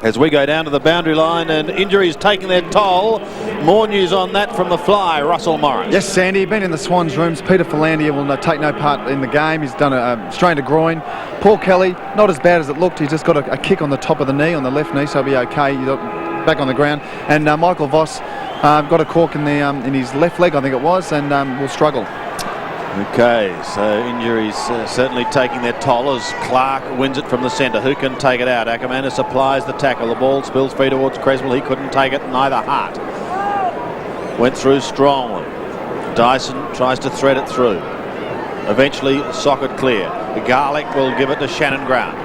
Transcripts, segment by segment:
as we go down to the boundary line, and injuries taking their toll. More news on that from the fly, Russell Morris. Yes, Sandy, been in the Swans rooms. Peter Philandia will take no part in the game. He's done a strained a groin. Paul Kelly, not as bad as it looked. He's just got a kick on the top of the knee, on the left knee, so he'll be okay. He's back on the ground. And Michael Voss got a cork in his left leg, I think it was, and will struggle. Okay, so injuries certainly taking their toll as Clark wins it from the centre. Who can take it out? Ackermanis applies the tackle. The ball spills free towards Creswell. He couldn't take it, neither Hart. Went through strongly. Dyson tries to thread it through. Eventually, socket clear. Garlick will give it to Shannon Grant.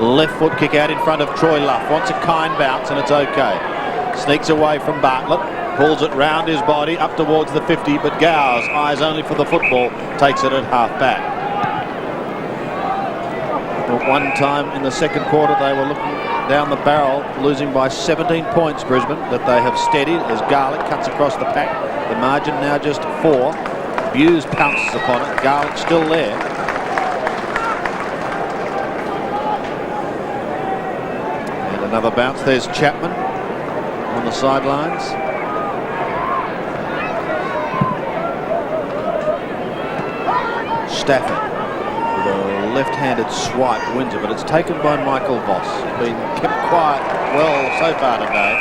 Left foot kick out in front of Troy Luff. Wants a kind bounce, and it's okay. Sneaks away from Bartlett. Pulls it round his body up towards the 50, but Gow's eyes only for the football, takes it at half back. At one time in the second quarter they were looking down the barrel, losing by 17 points, Brisbane, that they have steadied as Garlick cuts across the pack. The margin now just 4. Hughes pounces upon it. Garlick still there. And another bounce. There's Chapman on the sidelines. Stafford with a left-handed swipe wins it, but it's taken by Michael Voss. He's been kept quiet well so far today.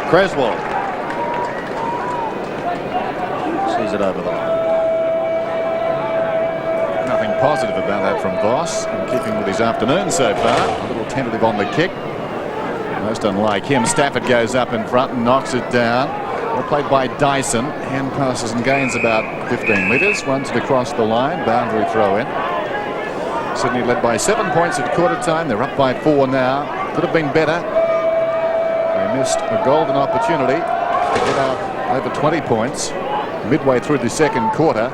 Creswell sees it over the line. Nothing positive about that from Voss, in keeping with his afternoon so far. A little tentative on the kick. Most unlike him. Stafford goes up in front and knocks it down. Well played by Dyson. Hand passes and gains about 15 metres. Runs it across the line. Boundary throw in. Sydney led by 7 points at quarter time. They're up by 4 now. Could have been better. They missed a golden opportunity to get out over 20 points midway through the second quarter.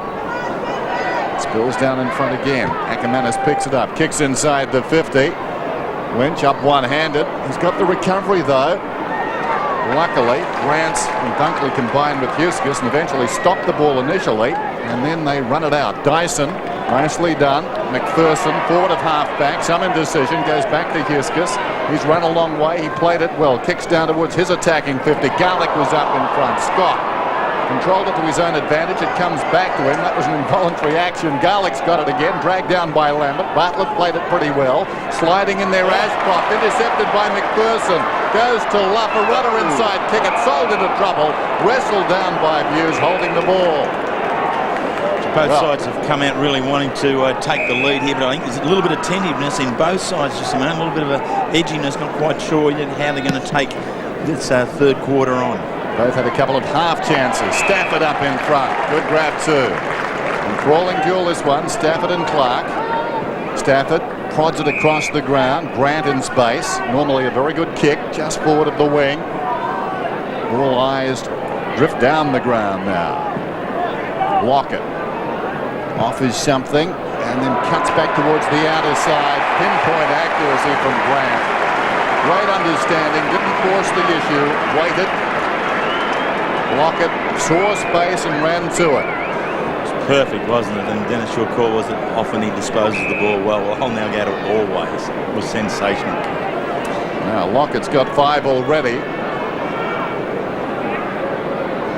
Spills down in front again. Ackermanis picks it up. Kicks inside the 50. Winch up one-handed. He's got the recovery though. Luckily, Grant and Dunkley combined with Huskus and eventually stopped the ball initially, and then they run it out. Dyson, nicely done. McPherson, forward of half-back, some indecision, goes back to Huskus. He's run a long way. He played it well. Kicks down towards his attacking 50. Garlick was up in front. Scott controlled it to his own advantage. It comes back to him. That was an involuntary action. Garlick's got it again, dragged down by Lambert. Bartlett played it pretty well. Sliding in there, Ashcroft, intercepted by McPherson. Goes to Luff, a runner inside kick. It sold into trouble. Wrestled down by Hughes, holding the ball. Both sides have come out really wanting to take the lead here, but I think there's a little bit of tentativeness in both sides just a moment, a little bit of a edginess, not quite sure yet how they're going to take this third quarter on. Both had a couple of half chances. Stafford up in front. Good grab too. And crawling duel this one, Stafford and Clark. Stafford prods it across the ground. Grant in space. Normally a very good kick just forward of the wing. All eyes drift down the ground now. Lockett offers something and then cuts back towards the outer side. Pinpoint accuracy from Grant. Great understanding. Didn't force the issue. Waited. Lockett saw space and ran to it. It was perfect, wasn't it? And Dennis, your call was that often he disposes the ball well. Well, I'll now go to always. It was sensational. Now Lockett's got 5 already.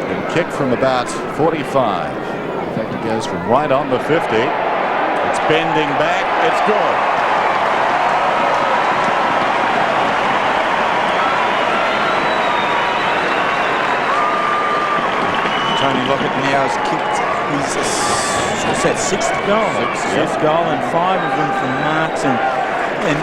And kick from about 45. In fact, it goes from right on the 50. It's bending back. It's good. Tony Lockett now has kicked his sixth goal. Sixth goal, and 5 of them from marks, and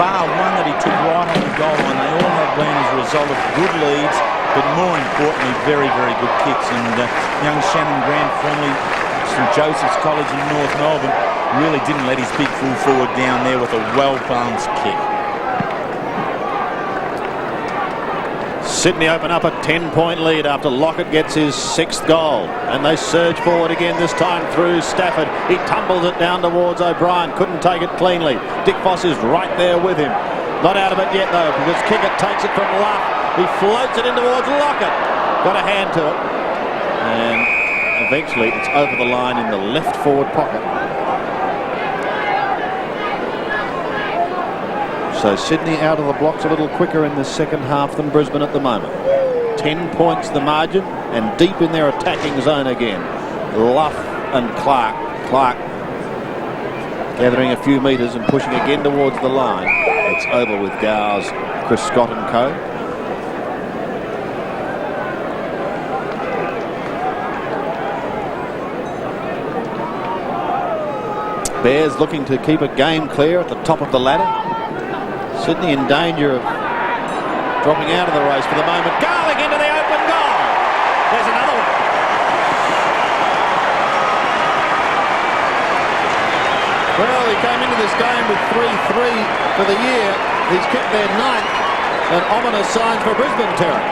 bar one that he took right on the goal line. They all have been as a result of good leads, but more importantly, very, very good kicks. And young Shannon Grant, formerly St Joseph's College in North Melbourne, really didn't let his big full forward down there with a well-balanced kick. Sydney open up a 10-point lead after Lockett gets his 6th goal, and they surge forward again, this time through Stafford. He tumbles it down towards O'Brien, couldn't take it cleanly. Dick Foss is right there with him. Not out of it yet though, because Kickett takes it from Luff. He floats it in towards Lockett. Got a hand to it, and eventually it's over the line in the left forward pocket. So Sydney out of the blocks a little quicker in the second half than Brisbane at the moment. 10 points the margin, and deep in their attacking zone again. Luff and Clark. Clark gathering a few metres and pushing again towards the line. It's over with Gowes, Chris Scott and co. Bears looking to keep a game clear at the top of the ladder. Sydney in danger of dropping out of the race for the moment. Garlick into the open goal. There's another one. Well, he came into this game with 3-3 for the year. He's kicked their ninth, and ominous signs for Brisbane, Terry.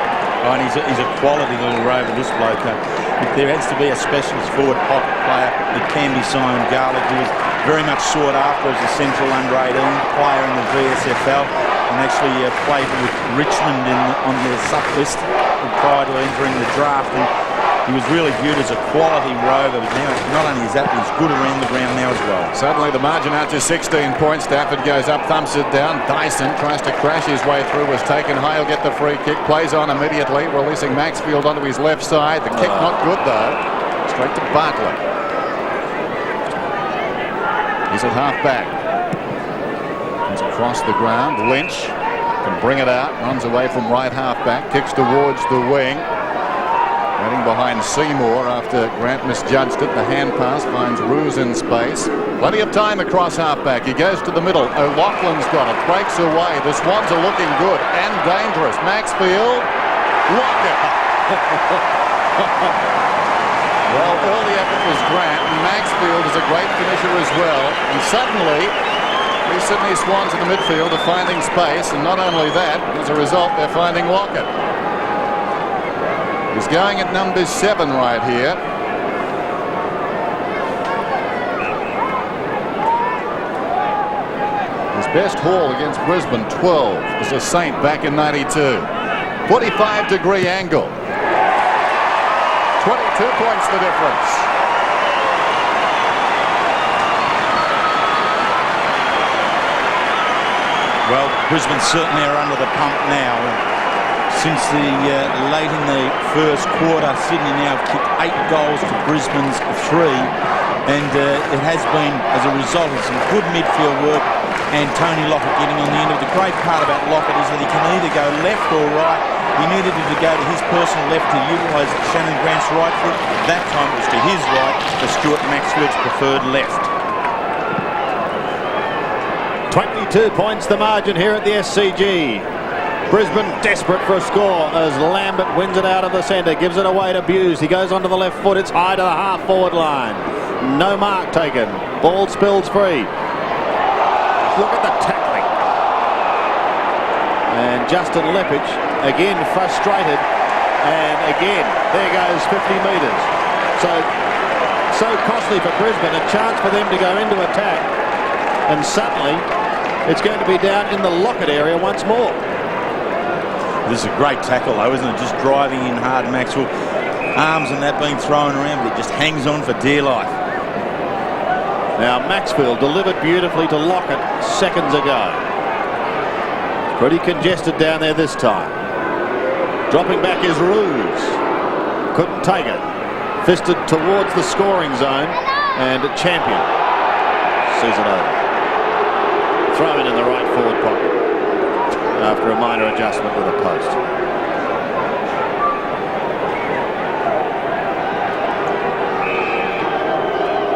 Oh, and he's a quality little rover, this bloke. If there has to be a specialist forward pocket player, it can be Simon Garlick, who is very much sought after as a central under-18 player in the VSFL, and actually played with Richmond on their sup list prior to entering the draft. And he was really viewed as a quality rover, but now not only is that, but he's good around the ground now as well. Suddenly the margin out to 16 points. Stafford goes up, thumps it down. Dyson tries to crash his way through, was taken high. He'll get the free kick, plays on immediately, releasing Maxfield onto his left side. The kick not good though. Straight to Bartlett. He's at half back. Comes across the ground. Lynch can bring it out, runs away from right half back, kicks towards the wing. Running behind Seymour after Grant misjudged it. The hand pass finds Roos in space. Plenty of time across halfback. He goes to the middle. O'Loughlin's got it. Breaks away. The Swans are looking good and dangerous. Maxfield. Lockett. Well, all the effort was Grant. And Maxfield is a great finisher as well. And suddenly, the Sydney Swans in the midfield are finding space. And not only that, as a result, they're finding Lockett. He's going at number 7 right here. His best haul against Brisbane, 12, was a Saint back in 92. 45-degree angle. 22 points the difference. Well, Brisbane certainly are under the pump now. Since late in the first quarter, Sydney now have kicked 8 goals to Brisbane's 3, and it has been as a result of some good midfield work and Tony Lockett getting on the end of it. The great part about Lockett is that he can either go left or right. He needed to go to his personal left to utilise Shannon Grant's right foot. That time it was to his right, to Stuart Maxfield's preferred left. 22 points the margin here at the SCG. Brisbane desperate for a score as Lambert wins it out of the centre, gives it away to Buse. He goes onto the left foot. It's high to the half-forward line. No mark taken. Ball spills free. Look at the tackling. And Justin Leppich again frustrated. And again, there goes 50 metres. So costly for Brisbane. A chance for them to go into attack. And suddenly, it's going to be down in the Lockett area once more. This is a great tackle though, isn't it? Just driving in hard. Maxwell, arms and that being thrown around, but it just hangs on for dear life. Now Maxfield delivered beautifully to Lockett seconds ago. Pretty congested down there this time. Dropping back is Roos. Couldn't take it. Fisted towards the scoring zone, and Champion sees it over. Thrown in the right forward pocket after a minor adjustment with a post.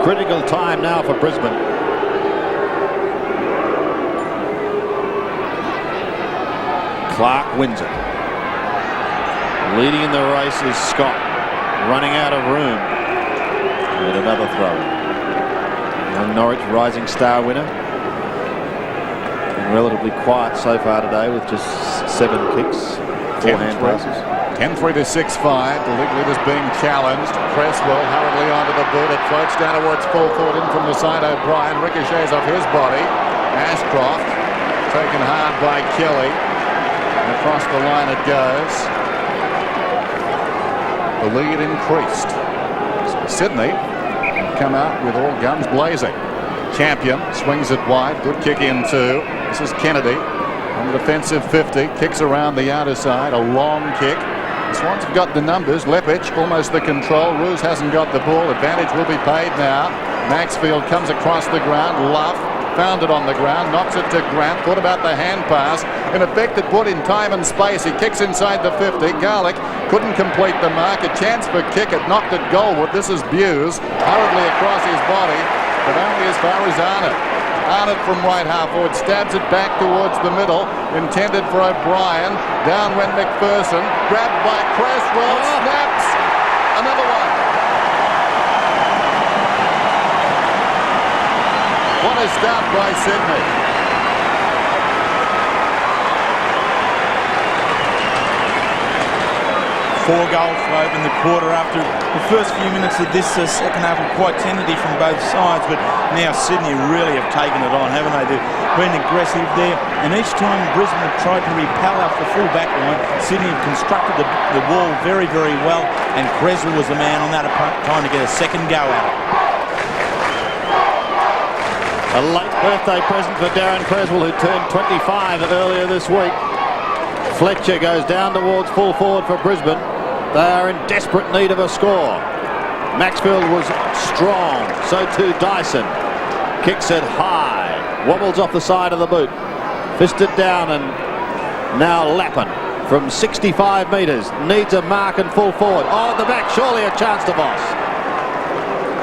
Critical time now for Brisbane. Clark wins it. Leading in the race is Scott, running out of room with another throw. Young Norwich rising star winner. Relatively quiet so far today with just 7 kicks, 4 hand passes. 10-3 to 6-5. The league leaders being challenged. Cresswell hurriedly onto the boot. It floats down towards full forward in from the side. O'Brien ricochets off his body. Ashcroft taken hard by Kelly. And across the line it goes. The lead increased. So Sydney come out with all guns blazing. Champion swings it wide. Good kick in too. This is Kennedy. on the defensive 50. Kicks around the outer side. A long kick. The Swans have got the numbers. Lockett almost the control. Roos hasn't got the ball. Advantage will be paid now. Maxfield comes across the ground. Luff found it on the ground. Knocks it to Grant. Thought about the hand pass. In effect, it put in time and space. He kicks inside the 50. Garlick couldn't complete the mark. A chance for kick. It knocked at goalward. This is Buse. Hurriedly across his body, but only as far as Arnott. Arnott from right half forward stabs it back towards the middle. Intended for O'Brien. Down went McPherson. Grabbed by Cresswell. Snaps. Another one. What a start by Sydney. 4 goals to open the quarter after the first few minutes of this second half were quite tentative from both sides, but now Sydney really have taken it on, haven't they? They've been aggressive there, and each time Brisbane have tried to repel off the full back line, Sydney have constructed the wall very, very well, and Creswell was the man on that time to get a second go at it. A late birthday present for Darren Creswell, who turned 25 earlier this week. Fletcher goes down towards full forward for Brisbane. They are in desperate need of a score. Maxfield was strong, so too Dyson. Kicks it high, wobbles off the side of the boot. Fisted down, and now Lappin from 65 metres. Needs a mark and full forward. Oh, at the back, surely a chance to Voss.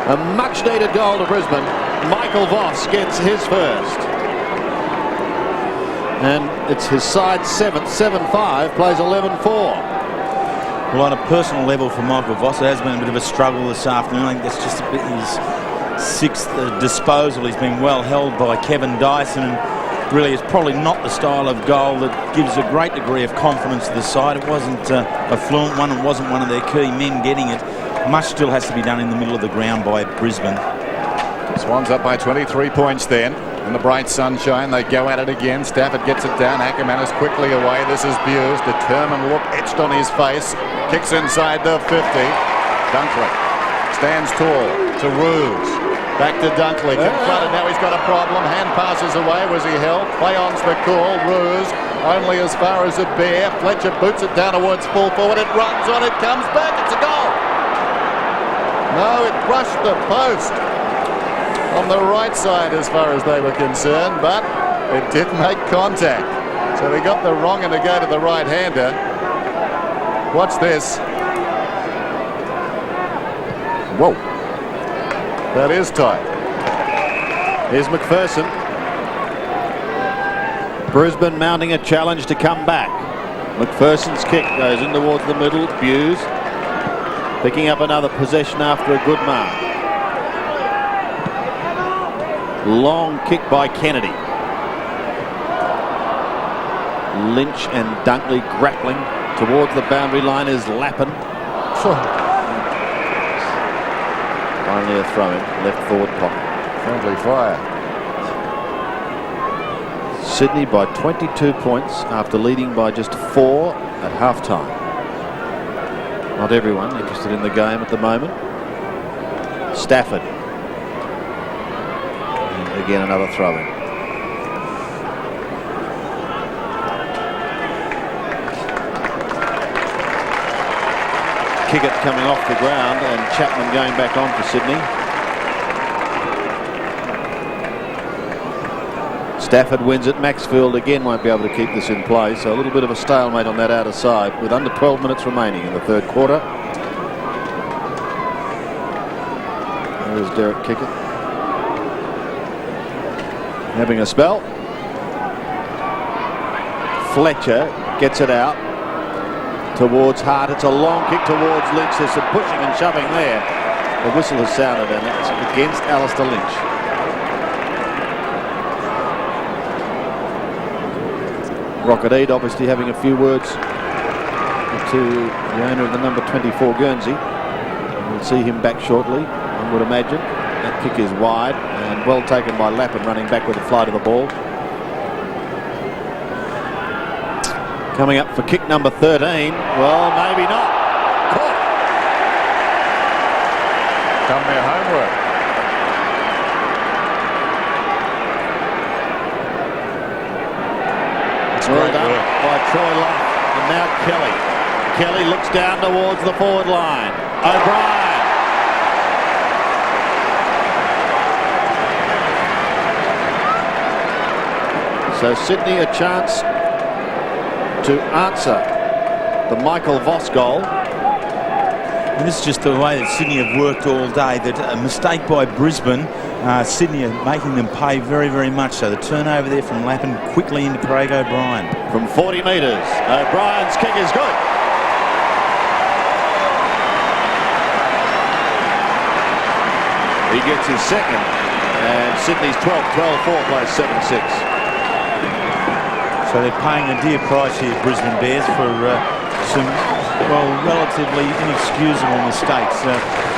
A much needed goal to Brisbane. Michael Voss gets his first. And it's his side 7th, 7-5, plays 11-4. Well, on a personal level for Michael Voss, it has been a bit of a struggle this afternoon. I think that's just a bit his 6th disposal. He's been well held by Kevin Dyson, and really is probably not the style of goal that gives a great degree of confidence to the side. It wasn't a fluent one, and wasn't one of their key men getting it. Much still has to be done in the middle of the ground by Brisbane. Swans up by 23 points then. In the bright sunshine, they go at it again. Stafford gets it down. Ackerman is quickly away. This is Buse. Determined look etched on his face. Kicks inside the 50. Dunkley stands tall to Roos. Back to Dunkley. Confronted. Now he's got a problem. Hand passes away. Was he held? Play on's the call. Roos only as far as a bear. Fletcher boots it down towards full forward. It runs on. It comes back. It's a goal. No, it brushed the post on the right side as far as they were concerned, but it did make contact. So they got the wrong and to go to the right-hander. Watch this. Whoa. That is tight. Here's McPherson. Brisbane mounting a challenge to come back. McPherson's kick goes in towards the middle. Buse picking up another possession after a good mark. Long kick by Kennedy. Lynch and Dunkley grappling towards the boundary line is Lappin. Finally a throw in, left forward pocket. Friendly fire. Sydney by 22 points after leading by just 4 at half-time. Not everyone interested in the game at the moment. Stafford. Again, another throw-in. Kickett coming off the ground, and Chapman going back on for Sydney. Stafford wins it. Maxfield again won't be able to keep this in play, so a little bit of a stalemate on that outer side with under 12 minutes remaining in the third quarter. There's Derek Kickett having a spell. Fletcher gets it out towards Hart. It's a long kick towards Lynch. There's some pushing and shoving there. The whistle has sounded, and it's against Alistair Lynch. Lockett obviously having a few words to the owner of the number 24 Guernsey. We'll see him back shortly, I would imagine. That kick is wide and well taken by Lappin, running back with the flight of the ball. Coming up for kick number 13. Well, maybe not. Caught. Done their homework. It's Troy Luff, and now Kelly. Kelly looks down towards the forward line. O'Brien. So Sydney a chance to answer the Michael Voss goal. And this is just the way that Sydney have worked all day. That a mistake by Brisbane, Sydney are making them pay very, very much. So the turnover there from Lappin quickly into Craig O'Brien. From 40 metres, O'Brien's kick is good. He gets his second, and Sydney's 12-4 plays 7-6. So they're paying a dear price here, Brisbane Bears, for some, well, relatively inexcusable mistakes.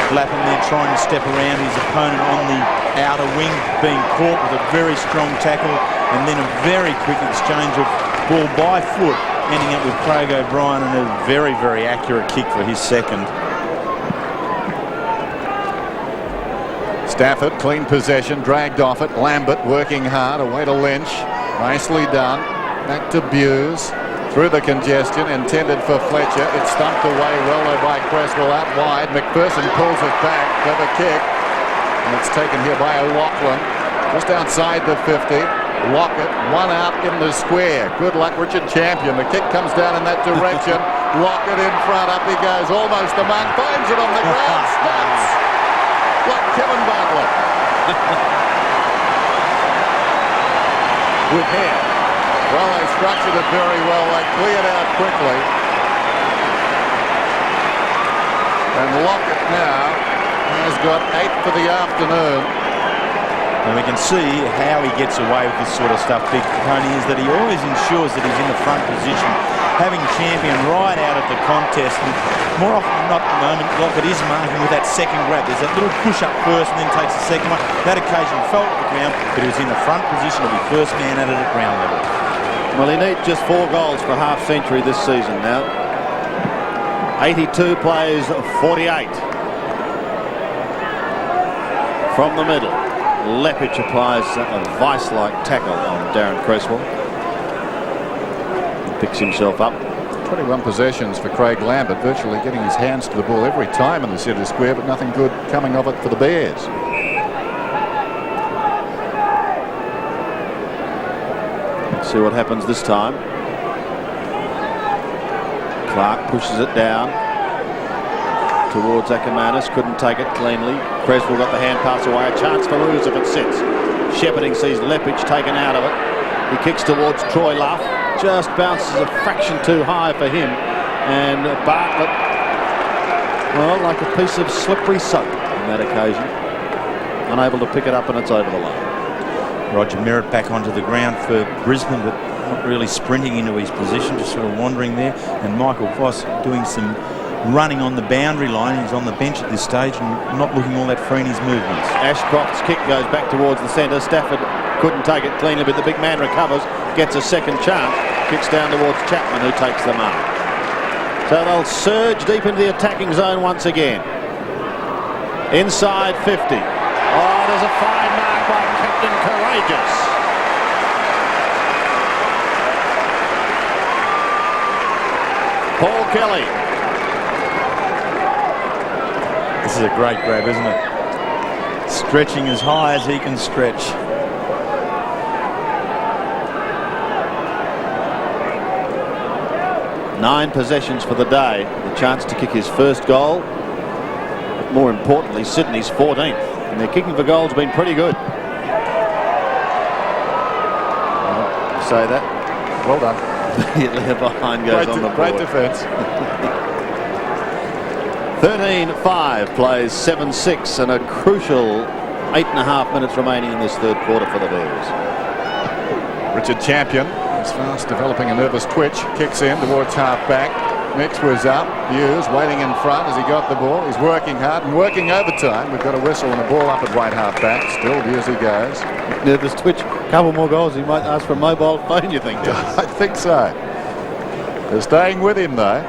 Lappin there trying to step around his opponent on the outer wing, being caught with a very strong tackle, and then a very quick exchange of ball by foot, ending up with Craig O'Brien and a very, very accurate kick for his second. Stafford, clean possession, dragged off it. Lambert working hard, away to Lynch. Nicely done. Back to Buse. Through the congestion, intended for Fletcher. It's stumped away well though by Creswell out wide. McPherson pulls it back. Clever kick. And it's taken here by O'Loughlin. Just outside the 50. Lockett, one out in the square. Good luck, Richard Champion. The kick comes down in that direction. Lockett in front. Up he goes. Almost the mark. Finds it on the ground. Stops. Like Kevin Bartlett. With hair. Well, they structured it very well. They cleared out quickly. And Lockett now has got 8 for the afternoon. And we can see how he gets away with this sort of stuff, Big Tony, is that he always ensures that he's in the front position, having Champion right out of the contest. And more often than not at the moment, Lockett is marking with that second grab. There's that little push-up first and then takes the second one. That occasion fell to the ground, but he was in the front position to be first man at it at ground level. Well, he needs just 4 goals for a half century this season now. 82 plays 48. From the middle, Leppich applies a vice-like tackle on Darren Creswell. He picks himself up. 21 possessions for Craig Lambert, virtually getting his hands to the ball every time in the centre square, but nothing good coming of it for the Bears. Let's see what happens this time. Clark pushes it down towards Ackermanis, couldn't take it cleanly. Creswell got the hand pass away, a chance for Roos if it sits. Shepherding sees Leppich taken out of it. He kicks towards Troy Luff, just bounces a fraction too high for him, and Bartlett, well, like a piece of slippery soap on that occasion, unable to pick it up, and it's over the line. Roger Merritt back onto the ground for Brisbane, but not really sprinting into his position, just sort of wandering there, and Michael Voss doing some running on the boundary line. He's on the bench at this stage and not looking all that free in his movements. Ashcroft's kick goes back towards the centre. Stafford couldn't take it cleanly, but the big man recovers, gets a second chance, kicks down towards Chapman, who takes the mark. So they'll surge deep into the attacking zone once again. Inside 50. Oh, there's a fine mark by Captain Courageous. Paul Kelly. This is a great grab, isn't it? Stretching as high as he can stretch. Nine possessions for the day. The chance to kick his first goal. But more importantly, Sydney's 14th. And their kicking for goals has been pretty good. Well, say that. Well done. Immediately behind goes on the board. Great defence. 13-5 plays 7-6 and a crucial 8.5 minutes remaining in this third quarter for the Bears. Richard Champion is fast developing a nervous twitch. Kicks in towards half back. Mix was up. Hughes waiting in front as he got the ball. He's working hard and working overtime. We've got a whistle and a ball up at right half back. Still Hughes he goes. Nervous twitch. Couple more goals. He might ask for a mobile phone, you think? I think so. They're staying with him though.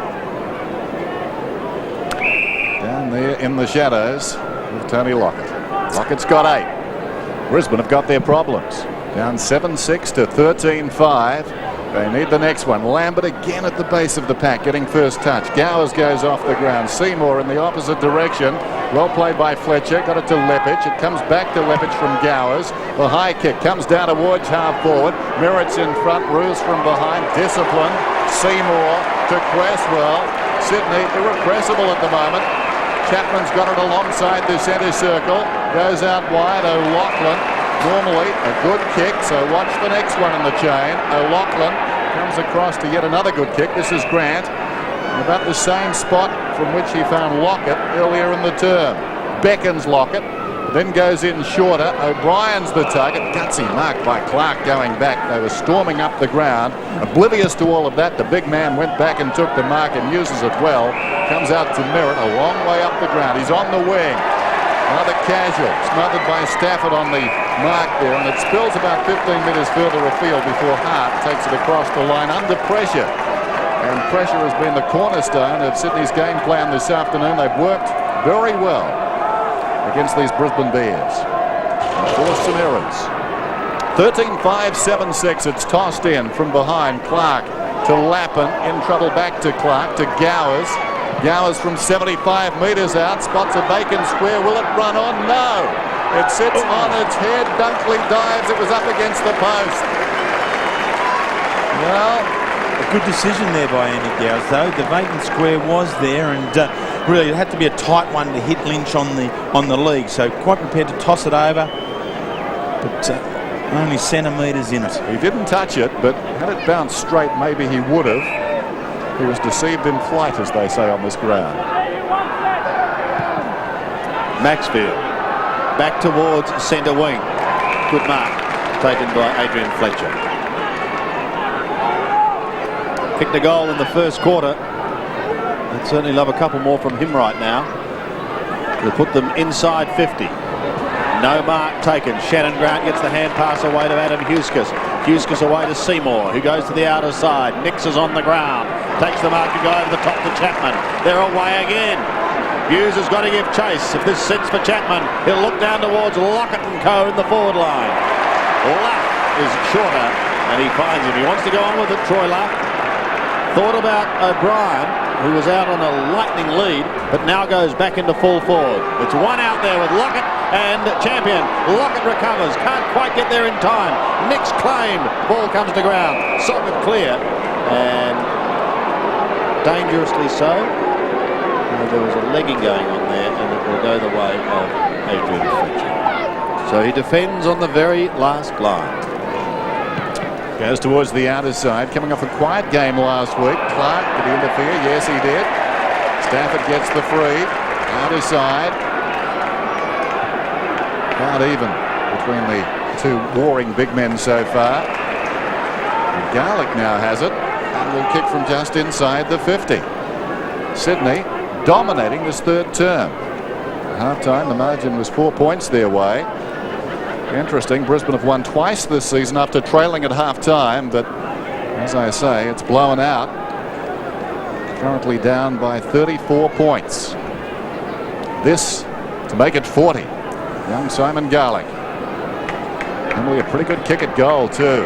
Down there in the shadows with Tony Lockett. Lockett's got 8. Brisbane have got their problems. Down 7-6 to 13-5. They need the next one. Lambert again at the base of the pack, getting first touch. Gowers goes off the ground. Seymour in the opposite direction. Well played by Fletcher. Got it to Leppich. It comes back to Leppich from Gowers. The high kick comes down towards half forward. Merritt's in front. Roos from behind. Discipline. Seymour to Cresswell. Sydney irrepressible at the moment. Chapman's got it alongside the centre circle. Goes out wide. O'Loughlin. Normally a good kick, so watch the next one in the chain. O'Loughlin comes across to yet another good kick. This is Grant. About the same spot from which he found Lockett earlier in the term. Beckons Lockett, then goes in shorter. O'Brien's the target. Gutsy mark by Clark going back. They were storming up the ground. Oblivious to all of that, the big man went back and took the mark and uses it well. Comes out to Merritt a long way up the ground. He's on the wing. Another casual, smothered by Stafford on the mark there, and it spills about 15 metres further afield before Hart takes it across the line under pressure. And pressure has been the cornerstone of Sydney's game plan this afternoon. They've worked very well against these Brisbane Bears. And forced some errors. 13-5-7-6. It's tossed in from behind. Clark to Lappin. In trouble back to Clark to Gowers. Gowers from 75 metres out, spots a vacant square. Will it run on? No. It sits on its head. Dunkley dives. It was up against the post. Well, a good decision there by Andy Gowers, though. The vacant square was there, and really it had to be a tight one to hit Lynch on the leg. So quite prepared to toss it over, but only centimetres in it. He didn't touch it, but had it bounced straight, maybe he would have. He was deceived in flight, as they say on this ground. Maxfield back towards centre wing. Good mark taken by Adrian Fletcher. Kicked a goal in the first quarter. I'd certainly love a couple more from him right now. We'll put them inside 50. No mark taken. Shannon Grant gets the hand pass away to Adam Huskis. Huskis away to Seymour, who goes to the outer side. Nix is on the ground. Takes the mark and go over the top to Chapman. They're away again. Hughes has got to give chase. If this sits for Chapman, he'll look down towards Lockett and co in the forward line. Luck is shorter, and he finds him. He wants to go on with it, Troy Luck. Thought about O'Brien, who was out on a lightning lead, but now goes back into full forward. It's one out there with Lockett and Champion. Lockett recovers, can't quite get there in time. Nix claimed, ball comes to ground. Socket clear, and dangerously so. There was a legging going on there, and it will go the way of Adrian Fletcher. So he defends on the very last line. Goes towards the outer side, coming off a quiet game last week. Clark, did he interfere? Yes, he did. Stafford gets the free. Outer side. About even between the two warring big men so far. And Garlick now has it. And will kick from just inside the 50. Sydney dominating this third term. At half-time, the margin was 4 points their way. Interesting, Brisbane have won twice this season after trailing at half-time, but as I say, it's blown out. Currently down by 34 points. This to make it 40. Young Simon Garlick. Normally a pretty good kick at goal too.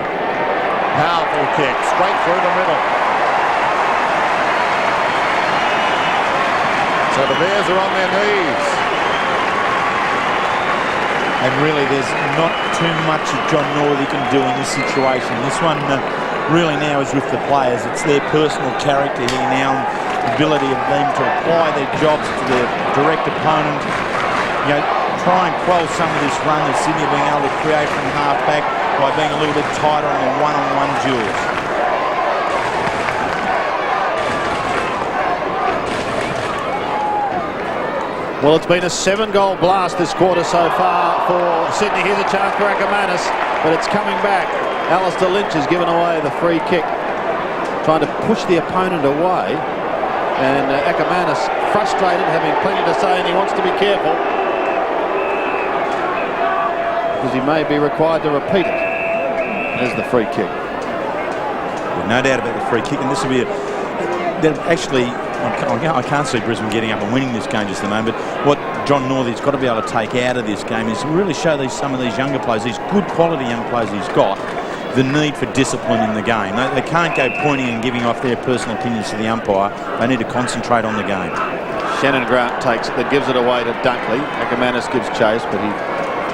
Powerful kick, straight through the middle. So the Bears are on their knees. And really there's not too much that John Northey can do in this situation. This one really now is with the players. It's their personal character here now, the ability of them to apply their jobs to their direct opponent. You know, try and quell some of this run that Sydney being able to create from half-back by being a little bit tighter on the one-on-one duels. Well, it's been a 7-goal blast this quarter so far for Sydney. Here's a chance for Ackermanis, but it's coming back. Alistair Lynch has given away the free kick, trying to push the opponent away. And Ackermanis, frustrated, having plenty to say, and he wants to be careful because he may be required to repeat it. There's the free kick. No doubt about the free kick, and this will be actually, I can't see Brisbane getting up and winning this game just at the moment, but what John Northey's got to be able to take out of this game is really show some of these younger players, these good quality young players he's got, the need for discipline in the game. They can't go pointing and giving off their personal opinions to the umpire. They need to concentrate on the game. Shannon Grant takes it, then gives it away to Dunkley. Ackermanis gives chase, but he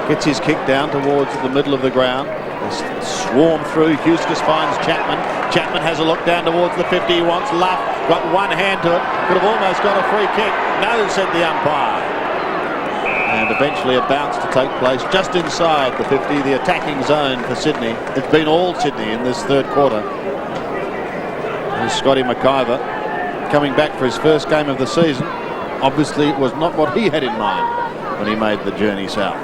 gets his kick down towards the middle of the ground. They swarm through. Huskus finds Chapman. Chapman has a look down towards the 50. He wants Luff. Got one hand to it. Could have almost got a free kick. No, said the umpire. And eventually a bounce to take place just inside the 50, the attacking zone for Sydney. It's been all Sydney in this third quarter. There's Scotty McIver coming back for his first game of the season. Obviously it was not what he had in mind when he made the journey south.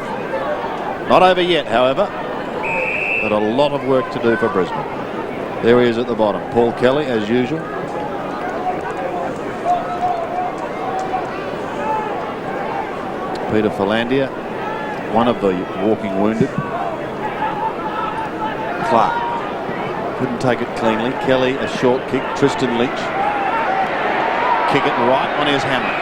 Not over yet, however, but a lot of work to do for Brisbane. There he is at the bottom. Paul Kelly, as usual. Peter Philandia, one of the walking wounded. Clark couldn't take it cleanly. Kelly, a short kick. Tristan Lynch kick it right on his hammer.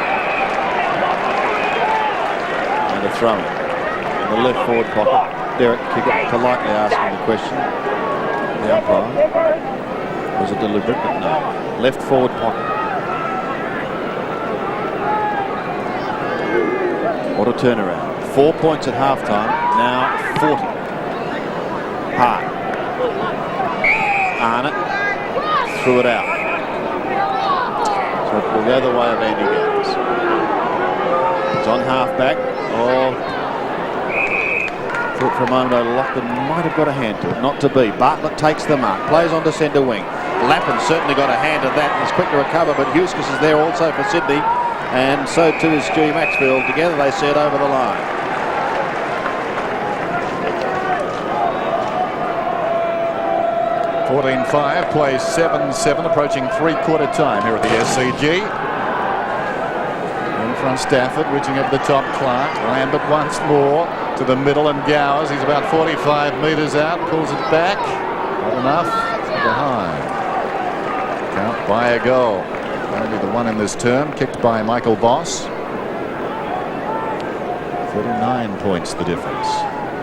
And a throw in the left forward pocket. Derek Kickett politely asking the question. The umpire. Was it deliberate? But no. Left forward pocket. What a turnaround. 4 points at halftime. Now 40. Hart. Arnott threw it out. So it will go the way of Andy Gaines. It's on half-back. Oh, thought for a moment Lockett might have got a hand to it. Not to be. Bartlett takes the mark. Plays on to centre wing. Lappin certainly got a hand to that. He's quick to recover, but Huskus is there also for Sydney. And so too is Stewie Maxfield. Together they set over the line. (14-5), plays 7-7, approaching three-quarter time here at the SCG. In front Stafford, reaching over the top Clark. Lambert once more to the middle and Gowers. He's about 45 metres out, pulls it back. Not enough. Behind. Count by a goal. Only the one in this term, kicked by Michael Voss. 39 points the difference.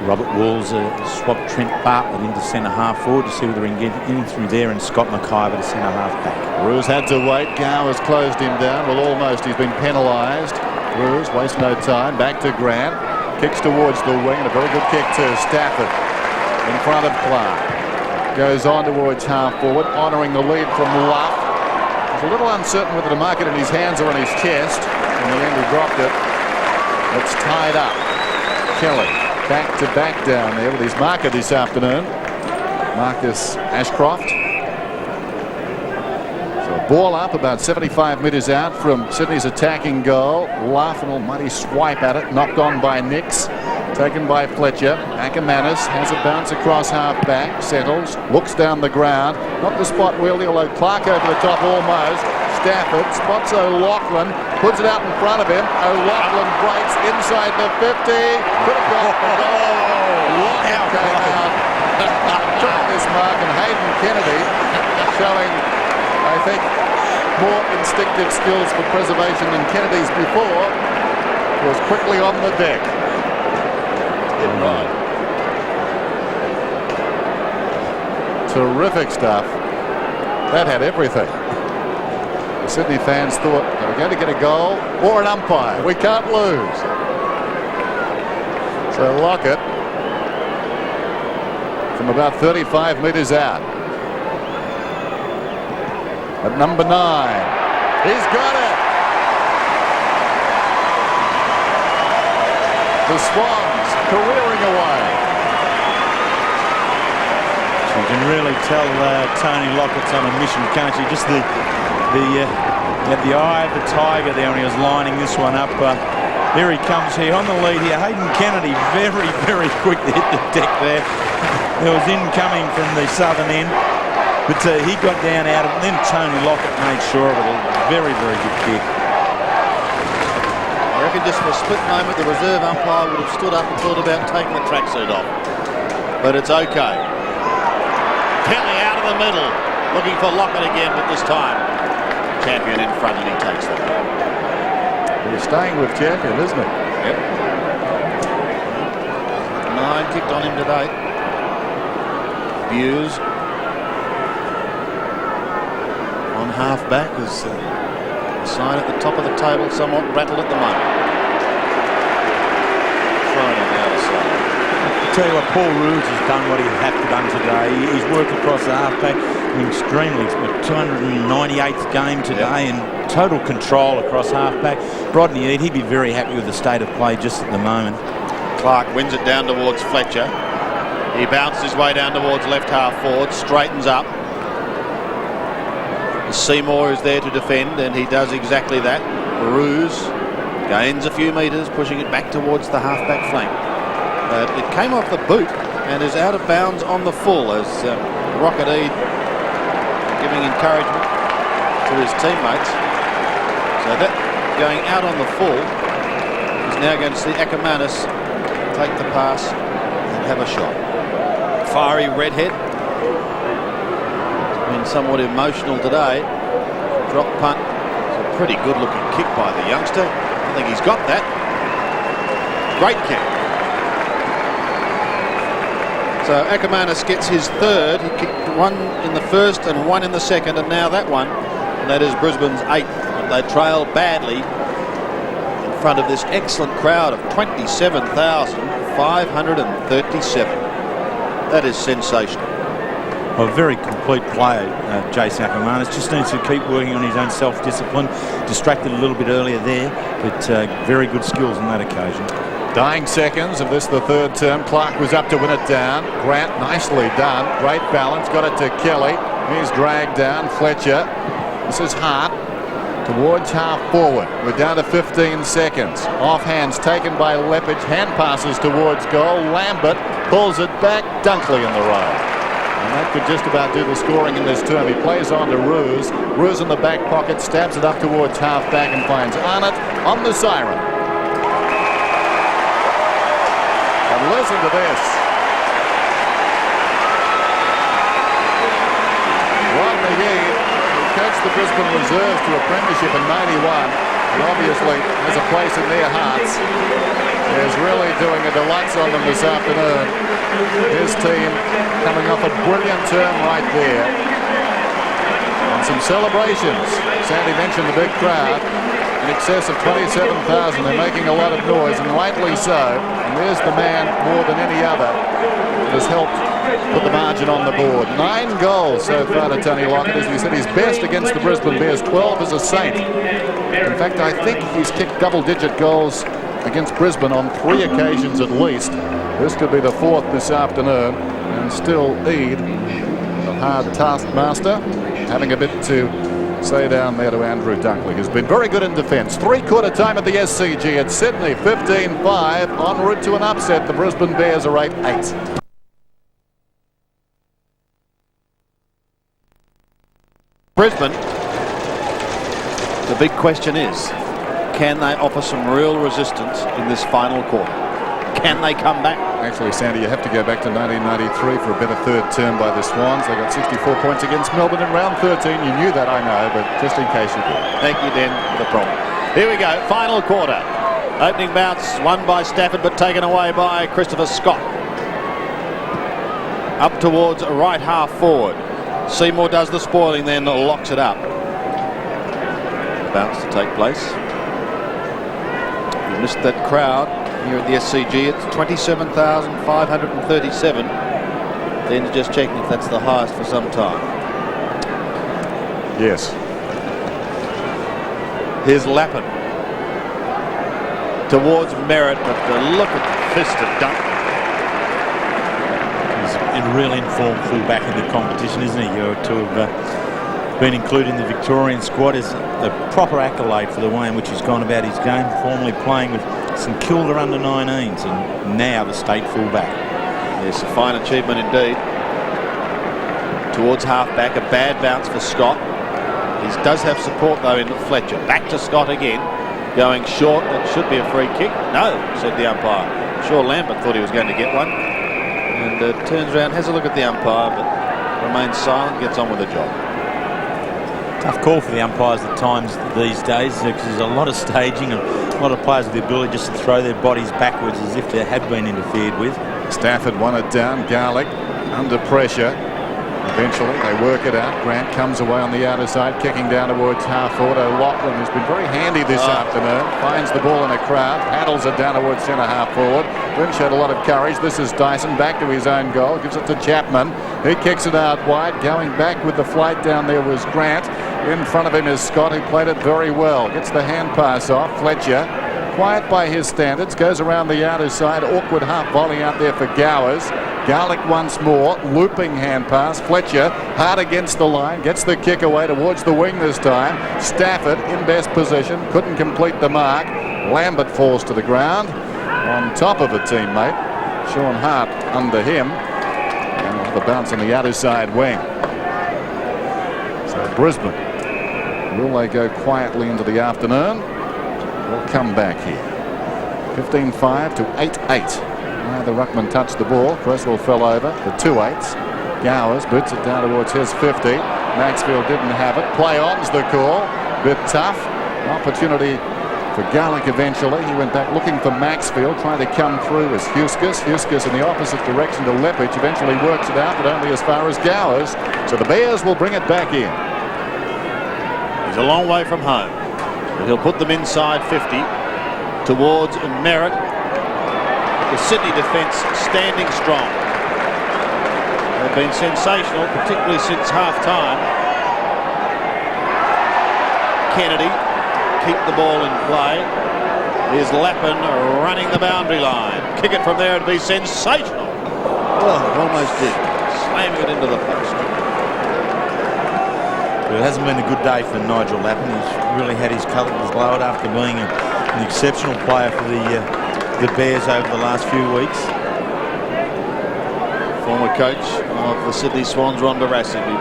Robert Walls swapped Trent Bartlett into centre half forward to see whether he can get in through there, and Scott McIver to centre half back. Roos had to wait. Gowers closed him down. Well, almost. He's been penalised. Roos wastes no time. Back to Grant. Kicks towards the wing, and a very good kick to Stafford in front of Clark. Goes on towards half forward, honouring the lead from Luff. A little uncertain whether to mark it in his hands or on his chest. In the end, he dropped it. It's tied up. Kelly back to back down there with his marker this afternoon. Marcus Ashcroft. So a ball up about 75 metres out from Sydney's attacking goal. Laugh, an almighty swipe at it. Knocked on by Nix. Taken by Fletcher. Ackermanis has a bounce across half back. Settles. Looks down the ground. Not the spot really, although Clark over the top almost. Stafford spots O'Loughlin. Puts it out in front of him. O'Loughlin breaks inside the 50. Could have got the goal. Lockett came out. Took this mark, and Hayden Kennedy showing, I think, more instinctive skills for preservation than Kennedy's before. Was quickly on the deck. Right. Terrific stuff. That had everything. The Sydney fans thought they were going to get a goal or an umpire. We can't lose. So Lockett, from about 35 metres out. At number 9. He's got it. The Swans careering away. You can really tell Tony Lockett's on a mission, can't you? Just the eye of the tiger there when he was lining this one up. Here he comes here on the lead here. Hayden Kennedy very, very quick to hit the deck there. There was incoming from the southern end, but he got down out of it. And then Tony Lockett made sure of it. A very, very good kick. I reckon just for a split moment the reserve umpire would have stood up and thought about taking the tracksuit off. But it's okay. Kelly out of the middle, looking for Lockett again, but this time Champion in front, and he takes that. He's staying with Champion, isn't he? Yep. 9 kicked on him today. debuts on half-back as the sign at the top of the table somewhat rattled at the moment. Thrown on the other side. I tell you what, Paul Roos has done what he had to done today. He's worked across the half-back extremely. 298th game today, and total control across half-back. Rodney Eade, he'd be very happy with the state of play just at the moment. Clark wins it down towards Fletcher. He bounces his way down towards left half forward, straightens up. Seymour is there to defend, and he does exactly that. Roos gains a few metres, pushing it back towards the half-back flank. But it came off the boot and is out of bounds on the full as Lockett giving encouragement to his teammates. So that going out on the full is now going to see Ackermanis take the pass and have a shot. Fiery redhead. Been somewhat emotional today. Drop punt. It's a pretty good looking kick by the youngster. I think he's got that. Great kick. So Ackermanis gets his third. He kicked one in the first and one in the second, and now that one, and that is Brisbane's 8th. But they trail badly in front of this excellent crowd of 27,537. That is sensational. A very complete player, Jason Ackermanis. Just needs to keep working on his own self-discipline. Distracted a little bit earlier there, but very good skills on that occasion. Dying seconds of this, the third term. Clark was up to win it down. Grant, nicely done. Great balance. Got it to Kelly. He's dragged down. Fletcher. This is Hart towards half forward. We're down to 15 seconds. Offhands taken by Lepage. Hand passes towards goal. Lambert pulls it back. Dunkley in the row. And that could just about do the scoring in this term. He plays on to Roos. Roos in the back pocket, stabs it up towards half-back and finds Arnott on the siren. And listen to this. Rodney Eade, who coached the Brisbane Reserves to a premiership in '91, and obviously has a place in their hearts, is really doing a deluxe on them this afternoon. His team coming off a brilliant term right there. And some celebrations. Sandy mentioned the big crowd. In excess of 27,000. They're making a lot of noise, and rightly so. And there's the man, more than any other, that has helped put the margin on the board. 9 goals so far to Tony Lockett. As we said, he's best against the Brisbane Bears. 12 as a Saint. In fact, I think he's kicked double-digit goals against Brisbane on 3 occasions at least. This could be the 4th this afternoon, and still Eade, the hard taskmaster, having a bit to say down there to Andrew Dunkley, who's been very good in defence. 3/4 time at the SCG at Sydney, 15-5, en route to an upset. The Brisbane Bears are 8-8. Brisbane, the big question is, can they offer some real resistance in this final quarter? Can they come back? Actually, Sandy, you have to go back to 1993 for a better third term by the Swans. They got 64 points against Melbourne in round 13. You knew that, I know, but just in case you did. Thank you, Den, for the problem. Here we go, final quarter. Opening bounce won by Stafford, but taken away by Christopher Scott. Up towards right half forward. Seymour does the spoiling, then locks it up. Bounce to take place. You missed that crowd here at the SCG. It's 27,537. Then just checking if that's the highest for some time. Yes. Here's Lappin towards Merritt, but look at the fist of Duncan. He's a real informed fullback in the competition, isn't he? To have been included in the Victorian squad is a proper accolade for the way in which he's gone about his game, formerly playing with St Kilda under 19s and now the state fullback. Yes, a fine achievement indeed. Towards half-back, a bad bounce for Scott. He does have support though in Fletcher. Back to Scott again, going short. It should be a free kick. No, said the umpire. Sure, Lambert thought he was going to get one. And turns around, has a look at the umpire, but remains silent, gets on with the job. Tough call for the umpires at times these days, because there's a lot of staging and a lot of players with the ability just to throw their bodies backwards as if they had been interfered with. Stafford won it down. Garlick under pressure. Eventually, they work it out. Grant comes away on the outer side, kicking down towards half forward. Lockett has been very handy this afternoon. Finds the ball in a crowd, paddles it down towards centre half forward. Then showed a lot of courage. This is Dyson back to his own goal. Gives it to Chapman. He kicks it out wide. Going back with the flight down there was Grant. In front of him is Scott, who played it very well. Gets the hand pass off. Fletcher, quiet by his standards, goes around the outer side. Awkward half volley out there for Gowers. Garlick once more, looping hand pass. Fletcher hard against the line, gets the kick away towards the wing this time. Stafford in best position, couldn't complete the mark. Lambert falls to the ground on top of a teammate. Sean Hart under him. And we'll have a bounce on the outer side wing. So Brisbane, will they go quietly into the afternoon? We'll come back here. 15-5 to 8-8. The ruckman touched the ball. Cresswell fell over. The 2-8s. Gowers boots it down towards his 50. Maxfield didn't have it. Play on's the call. Bit tough. Opportunity for Garlick eventually. He went back looking for Maxfield. Trying to come through as Huskus. Huskus in the opposite direction to Leppich. Eventually works it out, but only as far as Gowers. So the Bears will bring it back in. He's a long way from home. But he'll put them inside 50 towards Merritt. The Sydney defence standing strong. They've been sensational, particularly since half-time. Kennedy keep the ball in play. Here's Lappin running the boundary line. Kick it from there, it'd be sensational. Oh, almost did. Slamming it into the post. But it hasn't been a good day for Nigel Lappin. He's really had his colours lowered after being an exceptional player for the Bears over the last few weeks. Former coach of the Sydney Swans, Ron Barassi, be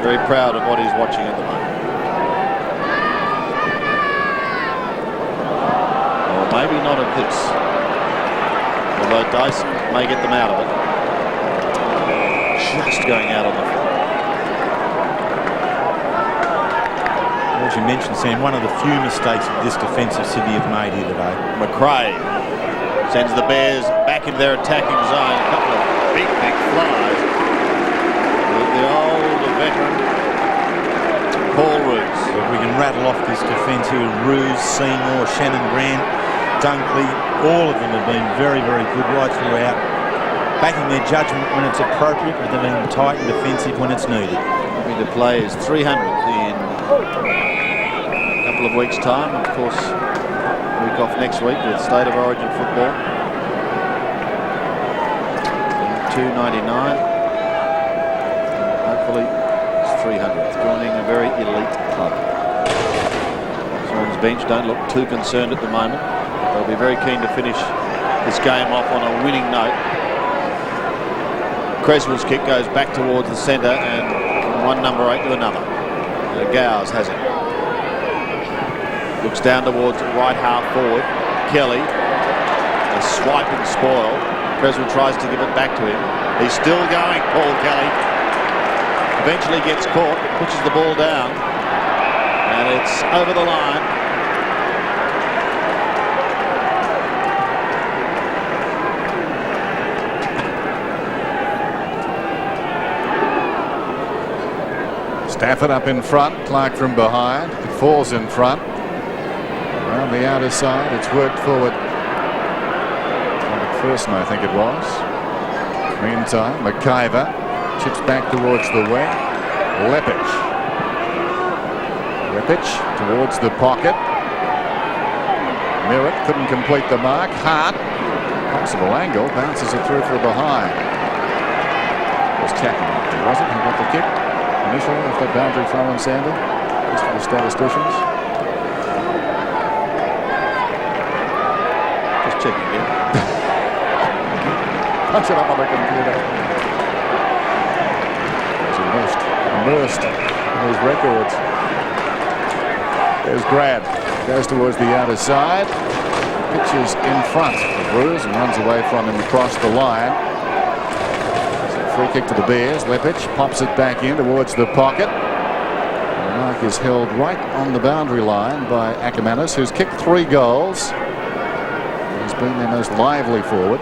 very proud of what he's watching at the moment. Or maybe not at this. Although Dyson may get them out of it. Just going out on the floor. As you mentioned, Sam, one of the few mistakes that this defensive Sydney have made here today. McRae sends the Bears back into their attacking zone. A couple of big flies. With the old veteran, Paul Roos. If we can rattle off this defence here, Roos, Seymour, Shannon Grant, Dunkley, all of them have been very, very good right throughout. Backing their judgment when it's appropriate, but they've been tight and defensive when it's needed. Hoping to play his 300th in a couple of weeks' time. Of course, week off next week with State of Origin football. 299. Hopefully it's 300th, joining a very elite club. Swans bench don't look too concerned at the moment. They'll be very keen to finish this game off on a winning note. Cresswell's kick goes back towards the centre and from one number 8 to another. Gowers has it. Looks down towards right half forward. Kelly, a swiping spoil. Cresswell tries to give it back to him. He's still going, Paul Kelly. Eventually gets caught, pushes the ball down, and it's over the line. Stafford up in front, Clark from behind. It falls in front. Around the outer side, it's worked forward. McPherson, I think it was. Meantime, McIver chips back towards the wing. Leppich towards the pocket. Merritt couldn't complete the mark. Hart, possible angle, bounces it through from behind. It was Chapman, was it? Who got the kick initially off that boundary throw in, Sandy? Just for the statisticians. Just checking in. Punch it up on the computer. He's immersed in his records. There's Grant. Goes towards the outer side. Pitches in front of Roos and runs away from him across the line. Free kick to the Bears. Leppich pops it back in towards the pocket. The mark is held right on the boundary line by Ackermanis, who's kicked 3 goals. He's been their most lively forward.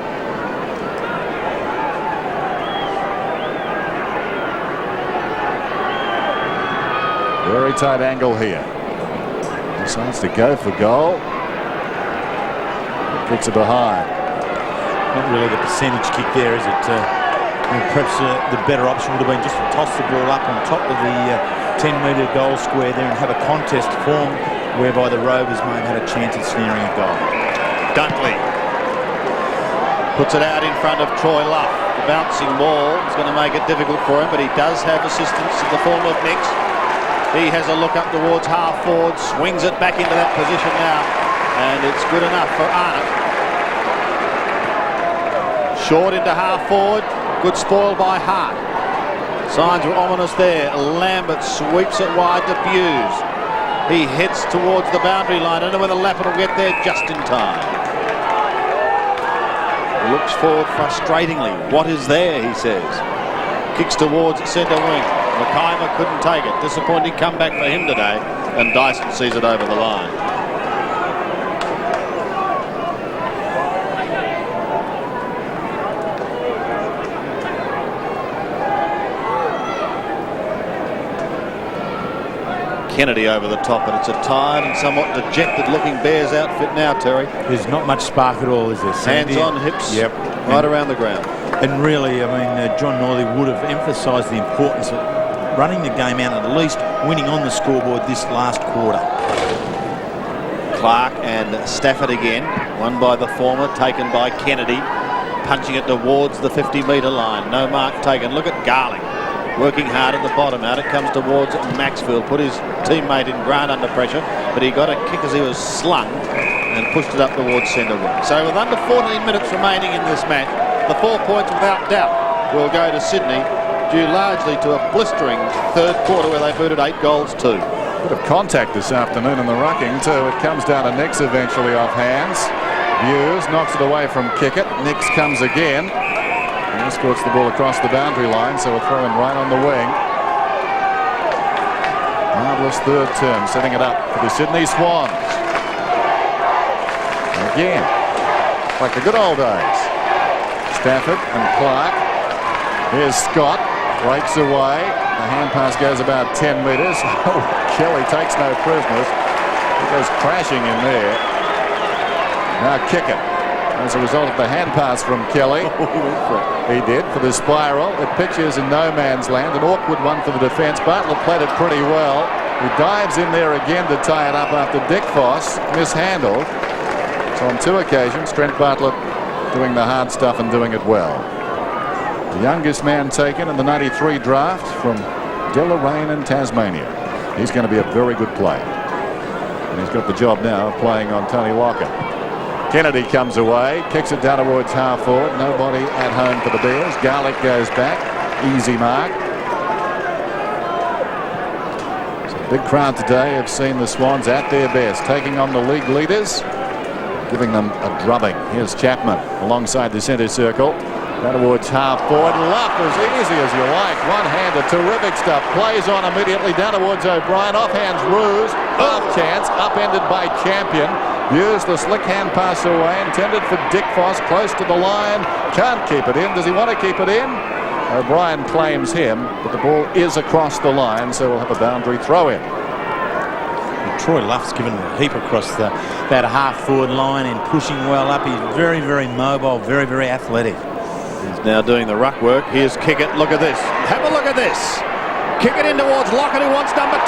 Very tight angle here. Decides to go for goal. Kicks it behind. Not really the percentage kick there, is it? Perhaps the better option would have been just to toss the ball up on top of the 10-metre goal square there and have a contest formed whereby the Rovers may have had a chance at snaring a goal. Dunkley puts it out in front of Troy Luff. The bouncing ball is going to make it difficult for him, but he does have assistance in the form of Nix. He has a look up towards half forward, swings it back into that position now, and it's good enough for Arnott. Short into half forward, good spoil by Hart. Signs were ominous there. Lambert sweeps it wide to Buse. He heads towards the boundary line. I don't know whether Lappin will get there just in time. Looks forward frustratingly. What is there, he says. Kicks towards centre wing. Makaimer couldn't take it. Disappointing comeback for him today. And Dyson sees it over the line. Kennedy over the top, and it's a tired and somewhat dejected looking Bears outfit now, Terry. There's not much spark at all, is there? Hands on hips, yep, right around the ground. And really, I mean, John Northey would have emphasised the importance of running the game out and at least winning on the scoreboard this last quarter. Clark and Stafford again, won by the former, taken by Kennedy, punching it towards the 50-metre line. No mark taken. Look at Garlick. Working hard at the bottom. Out it comes towards Maxfield. Put his teammate in Grant under pressure, but he got a kick as he was slung and pushed it up towards centre wing. So with under 14 minutes remaining in this match, the 4 points without doubt will go to Sydney, due largely to a blistering third quarter where they booted 8 goals too. Bit of contact this afternoon in the rucking too. It comes down to Nix eventually off hands. Hughes knocks it away from Kickett. Nix comes again. And escorts the ball across the boundary line, so a throw in right on the wing. Marvellous third term, setting it up for the Sydney Swans. And again, like the good old days. Stafford and Clark. Here's Scott, breaks away. The hand pass goes about 10 metres. Kelly takes no prisoners. He goes crashing in there. Now Kickett. As a result of the hand pass from Kelly. He did for the spiral. It pitches in no man's land. An awkward one for the defence. Bartlett played it pretty well. He dives in there again to tie it up after Dick Foss mishandled. So on 2 occasions, Trent Bartlett doing the hard stuff and doing it well. The youngest man taken in the 93 draft from Deloraine in Tasmania. He's going to be a very good player. And he's got the job now of playing on Tony Lockett. Kennedy comes away, kicks it down towards half forward. Nobody at home for the Bears. Garlick goes back. Easy mark. So a big crowd today have seen the Swans at their best, taking on the league leaders, giving them a drubbing. Here's Chapman alongside the centre circle. Down towards half forward. Luck as easy as you like. One-hander, terrific stuff. Plays on immediately down towards O'Brien. Off hands Ruse. Off chance. Upended by Champion. Used the slick hand pass away. Intended for Dick Foss. Close to the line. Can't keep it in. Does he want to keep it in? O'Brien claims him. But the ball is across the line. So we'll have a boundary throw in. Troy Luff's given a heap across that half-forward line and pushing well up. He's very, very mobile. Very, very athletic. He's now doing the ruck work. Here's Kickett. Look at this. Have a look at this. Kick it in towards Lockett, who wants number 10.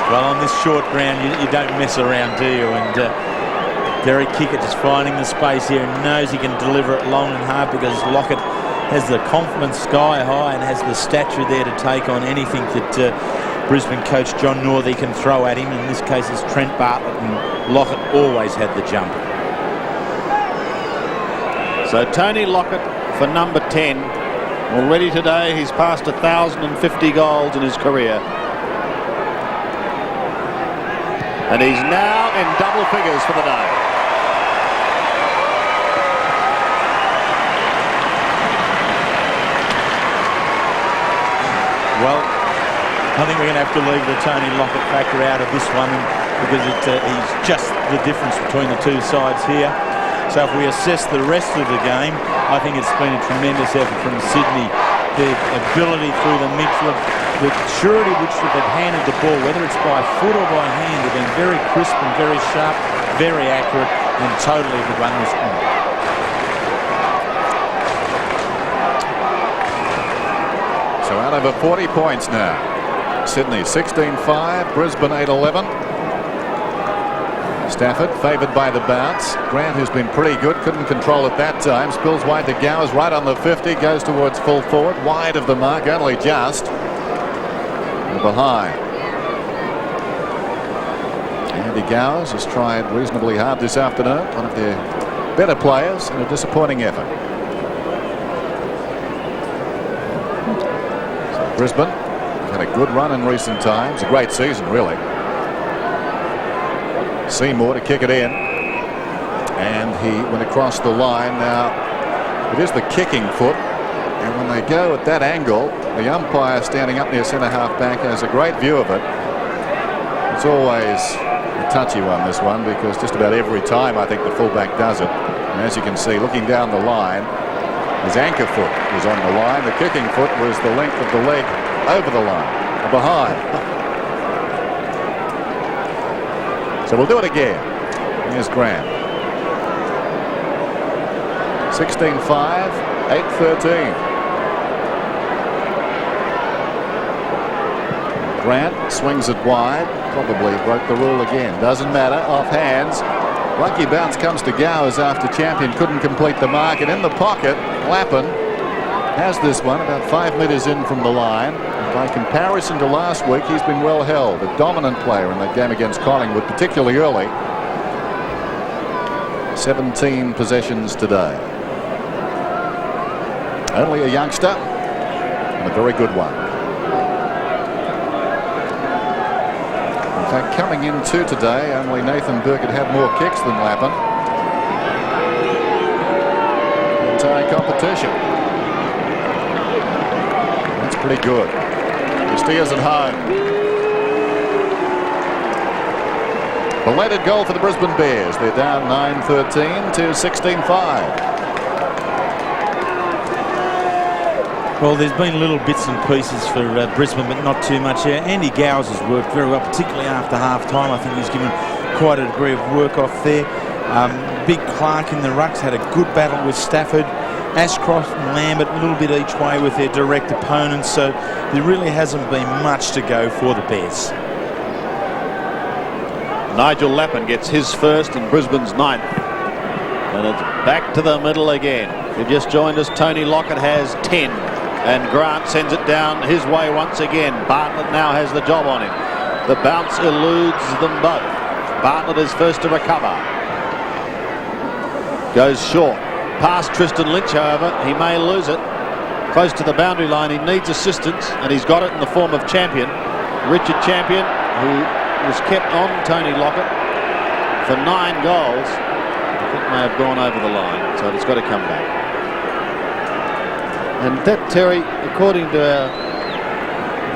Well, on this short ground, you don't mess around, do you? And Derek Kickett just finding the space here and knows he can deliver it long and hard because Lockett has the confidence sky high and has the stature there to take on anything that Brisbane coach John Northey can throw at him. In this case, it's Trent Bartlett, and Lockett always had the jump. So Tony Lockett for number 10. Already today, he's passed 1,050 goals in his career. And he's now in double figures for the day. Well, I think we're going to have to leave the Tony Lockett factor out of this one. because he's just the difference between the two sides here. So if we assess the rest of the game, I think it's been a tremendous effort from Sydney. Their ability through the midfield, the surety which they've handled the ball, whether it's by foot or by hand, they've been very crisp and very sharp, very accurate, and totally the run was on. So out over 40 points now. Sydney 16-5, Brisbane 8-11. Stafford favoured by the bounce. Grant, who's been pretty good, couldn't control it that time. Spills wide to Gowers, right on the 50, goes towards full forward, wide of the mark, only just. And behind. Andy Gowers has tried reasonably hard this afternoon. One of their better players in a disappointing effort. So Brisbane had a good run in recent times. A great season, really. Seymour to kick it in, and he went across the line. Now it is the kicking foot, and when they go at that angle, the umpire standing up near centre half back has a great view of it. It's always a touchy one, this one, because just about every time I think the fullback does it. And as you can see, looking down the line, his anchor foot was on the line. The kicking foot was the length of the leg over the line, behind. So we'll do it again. Here's Grant. 16-5, 8-13. Grant swings it wide. Probably broke the rule again. Doesn't matter. Off hands. Lucky bounce comes to Gowers after Champion couldn't complete the mark. And in the pocket, Lappin has this one about 5 metres in from the line. By comparison to last week, he's been well held. A dominant player in that game against Collingwood, particularly early. 17 possessions today. Only a youngster, and a very good one. In fact, coming into today, only Nathan Burkett had more kicks than Lappin. Entire competition. That's pretty good. Steers at home. Belated goal for the Brisbane Bears. They're down 9-13 to 16-5. Well, there's been little bits and pieces for Brisbane, but not too much here. Andy Gowers has worked very well, particularly after half-time. I think he's given quite a degree of work off there. Big Clark in the rucks had a good battle with Stafford. Ashcroft and Lambert a little bit each way with their direct opponents, so there really hasn't been much to go for the Bears. Nigel Lappin gets his first and Brisbane's 9th. And it's back to the middle again. If you've just joined us, Tony Lockett has 10. And Grant sends it down his way once again. Bartlett now has the job on him. The bounce eludes them both. Bartlett is first to recover. Goes short. Past Tristan Lynch, however, he may lose it. Close to the boundary line, he needs assistance, and he's got it in the form of Champion. Richard Champion, who was kept on Tony Lockett for 9 goals. I think may have gone over the line, so it's got to come back. And that, Terry, according to our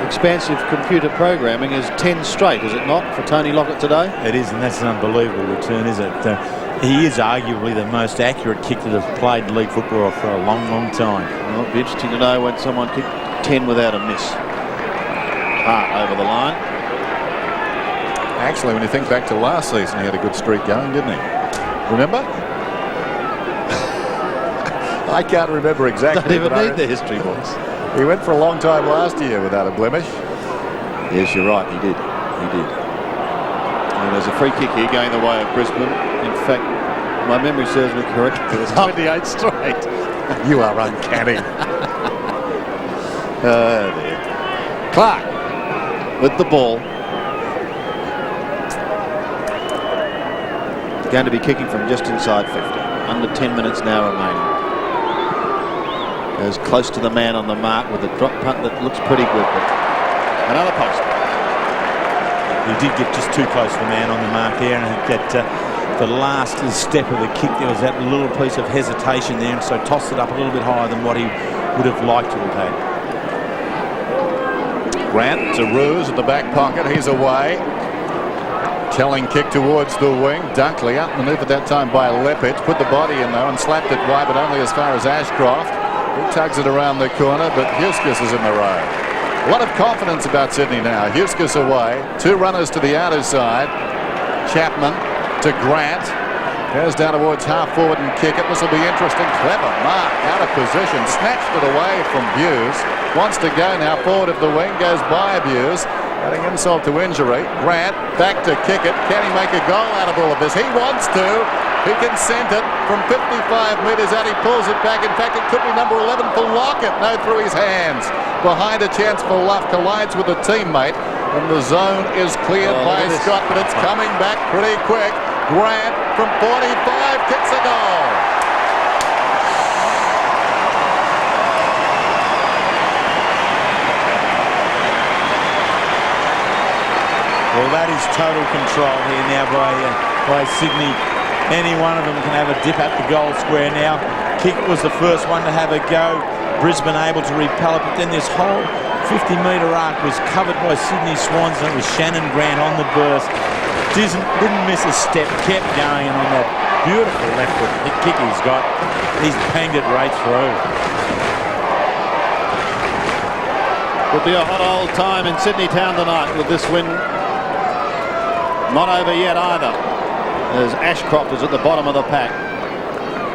expansive computer programming, is 10 straight, is it not, for Tony Lockett today? It is, and that's an unbelievable return, isn't it? He is arguably the most accurate kicker that has played league football for a long, long time. Well, it'll be interesting to know when someone kicked 10 without a miss. Hart over the line. Actually, when you think back to last season, he had a good streak going, didn't he? Remember? I can't remember exactly. Don't even need the history books. He went for a long time last year without a blemish. Yes, you're right. He did. He did. And there's a free kick here going the way of Brisbane. In fact, my memory serves me correct. It was 28 straight. You are uncanny. There. Clark with the ball. Going to be kicking from just inside 50. Under 10 minutes now remaining. Goes close to the man on the mark with a drop punt that looks pretty good. But another post. He did get just too close to the man on the mark there, and that the last step of the kick, there was that little piece of hesitation there, and so tossed it up a little bit higher than what he would have liked to have had. Grant to Ruse at the back pocket. He's away. Telling kick towards the wing. Dunkley outmaneuvered that time by Lockett. Put the body in though and slapped it wide, but only as far as Ashcroft. He tugs it around the corner, but Huskis is in the road. A lot of confidence about Sydney now. Huskis away. 2 runners to the outer side. Chapman to Grant. Goes down towards half forward and kick it. This will be interesting. Clever mark out of position. Snatched it away from Buse. Wants to go now forward of the wing. Goes by Buse. Adding insult to injury. Grant back to kick it. Can he make a goal out of all of this? He wants to. He can send it from 55 metres out. He pulls it back. In fact, it could be number 11 for Lockett. No, through his hands. Behind a chance for Luff. Collides with a teammate. And the zone is cleared by Scott, but it's coming back pretty quick. Grant from 45 kicks a goal. Well, that is total control here now by Sydney. Any one of them can have a dip at the goal square now. Kick was the first one to have a go. Brisbane able to repel it, but then this whole 50-metre arc was covered by Sydney Swans, and it was Shannon Grant on the burst. Didn't miss a step, kept going, and on that beautiful left foot kick he's got, he's panged it right through. Would be a hot old time in Sydney town tonight with this win. Not over yet either, as Ashcroft is at the bottom of the pack.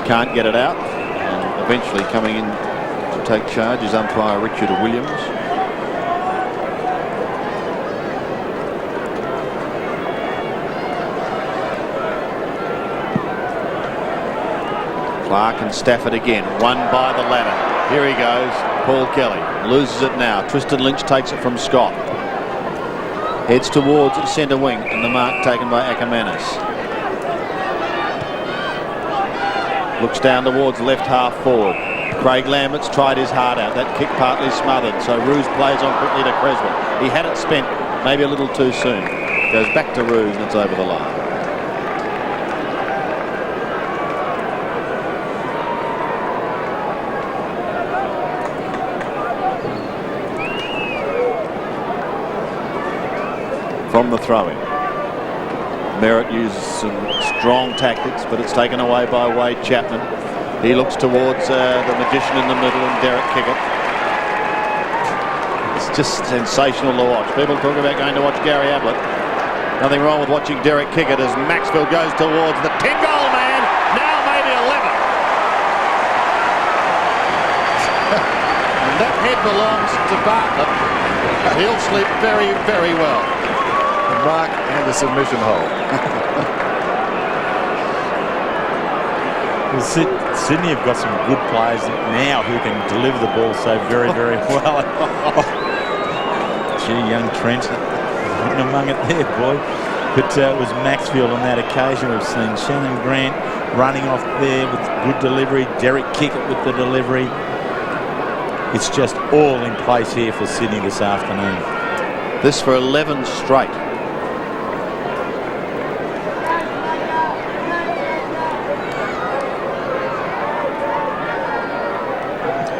Can't get it out, and eventually coming in to take charge is umpire Richard Williams. Clark and Stafford again, one by the ladder. Here he goes, Paul Kelly loses it now. Tristan Lynch takes it from Scott. Heads towards the centre wing, and the mark taken by Ackermanis. Looks down towards left half forward. Craig Lambert's tried his heart out. That kick partly smothered, so Roos plays on quickly to Creswell. He had it spent maybe a little too soon. Goes back to Roos and it's over the line. From the throw-in. Merritt uses some strong tactics, but it's taken away by Wade Chapman. He looks towards the magician in the middle and Derek Kickett. It's just sensational to watch. People talk about going to watch Gary Ablett. Nothing wrong with watching Derek Kickett as Maxfield goes towards the 10-goal man. Now maybe 11. And that head belongs to Bartlett. He'll sleep very, very well. Mark and the submission hole. Well, Sydney have got some good players now who can deliver the ball so very, very well. Gee, young Trent, hidden among it there, boy. But it was Maxfield on that occasion. We've seen Shannon Grant running off there with good delivery. Derek Kickett with the delivery. It's just all in place here for Sydney this afternoon. This for 11 straight.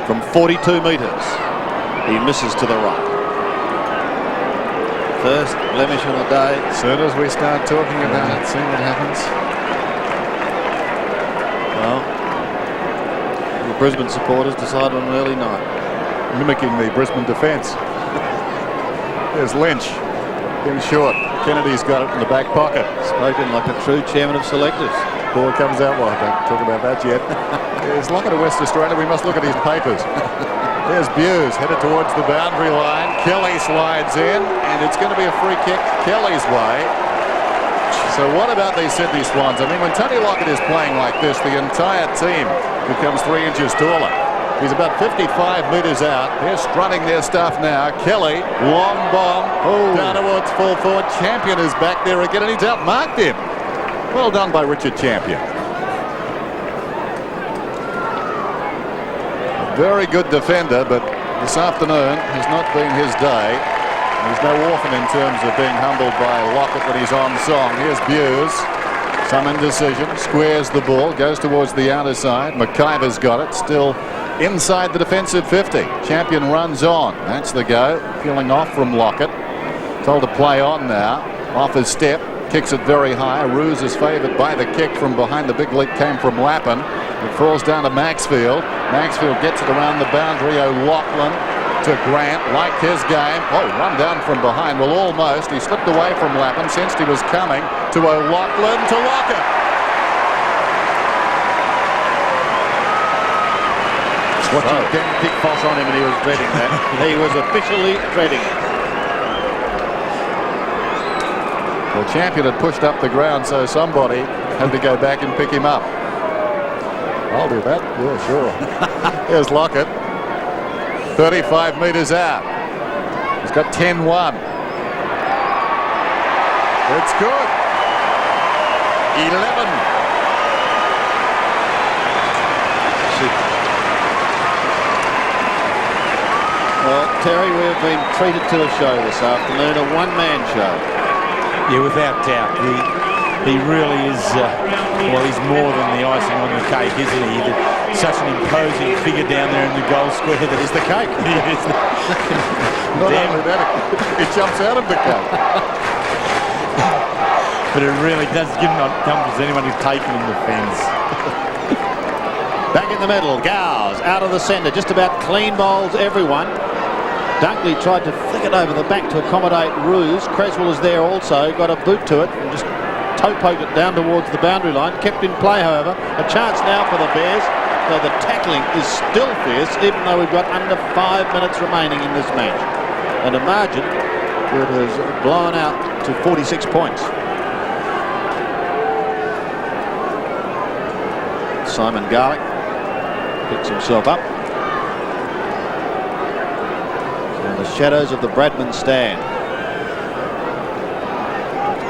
From 42 metres, he misses to the right. First blemish on the day. As soon as we start talking about it, see what happens. Well, the Brisbane supporters decide on an early night. Mimicking the Brisbane defence. There's Lynch. In short. Kennedy's got it in the back pocket. Spoken like a true chairman of selectors. Ball comes out. Well, don't talk about that yet. There's Lockett of West Australia. We must look at his papers. There's Buse headed towards the boundary line. Kelly slides in, and it's going to be a free kick Kelly's way. So what about these Sydney Swans? I mean, when Tony Lockett is playing like this, the entire team becomes 3 inches taller. He's about 55 metres out. They're strutting their stuff now. Kelly, long bomb, down towards full forward. Champion is back there again, and he's outmarked him. Well done by Richard Champion. Very good defender, but this afternoon has not been his day. He's no orphan in terms of being humbled by Lockett when he's on song. Here's Buse. Some indecision. Squares the ball. Goes towards the outer side. McIver's got it. Still inside the defensive 50. Champion runs on. That's the go. Peeling off from Lockett. Told to play on now. Off his step. kicks it very high. Roos is favoured by the kick from behind. The big leap came from Lappin. It falls down to Maxfield. Maxfield gets it around the boundary. O'Loughlin to Grant, liked his game. Oh, run down from behind. Well, almost. He slipped away from Lappin, sensed he was coming to O'Loughlin to Lockett. Watching Ken kick Foss on him, and he was dreading that. He was officially dreading it. Well, Champion had pushed up the ground, so somebody had to go back and pick him up. I'll do that. Yeah, sure. Here's Lockett. 35 metres out. He's got 10-1. It's good. 11. Well, Terry, we've been treated to a show this afternoon, a one-man show. Yeah, without doubt. He really is, well, he's more than the icing on the cake, isn't he? He's such an imposing figure down there in the goal square that Is the cake. Not only that, it jumps out of the cake. But it really does give not come as anyone who's taken in the fence. Back in the middle, Gowes out of the centre, just about clean bowls everyone. Dunkley tried to flick it over the back to accommodate Roos. Creswell is there also, got a boot to it and just toe poked it down towards the boundary line. Kept in play, however. A chance now for the Bears, though the tackling is still fierce, even though we've got under 5 minutes remaining in this match. And a margin that has blown out to 46 points. Simon Garlick picks himself up. In the shadows of the Bradman stand.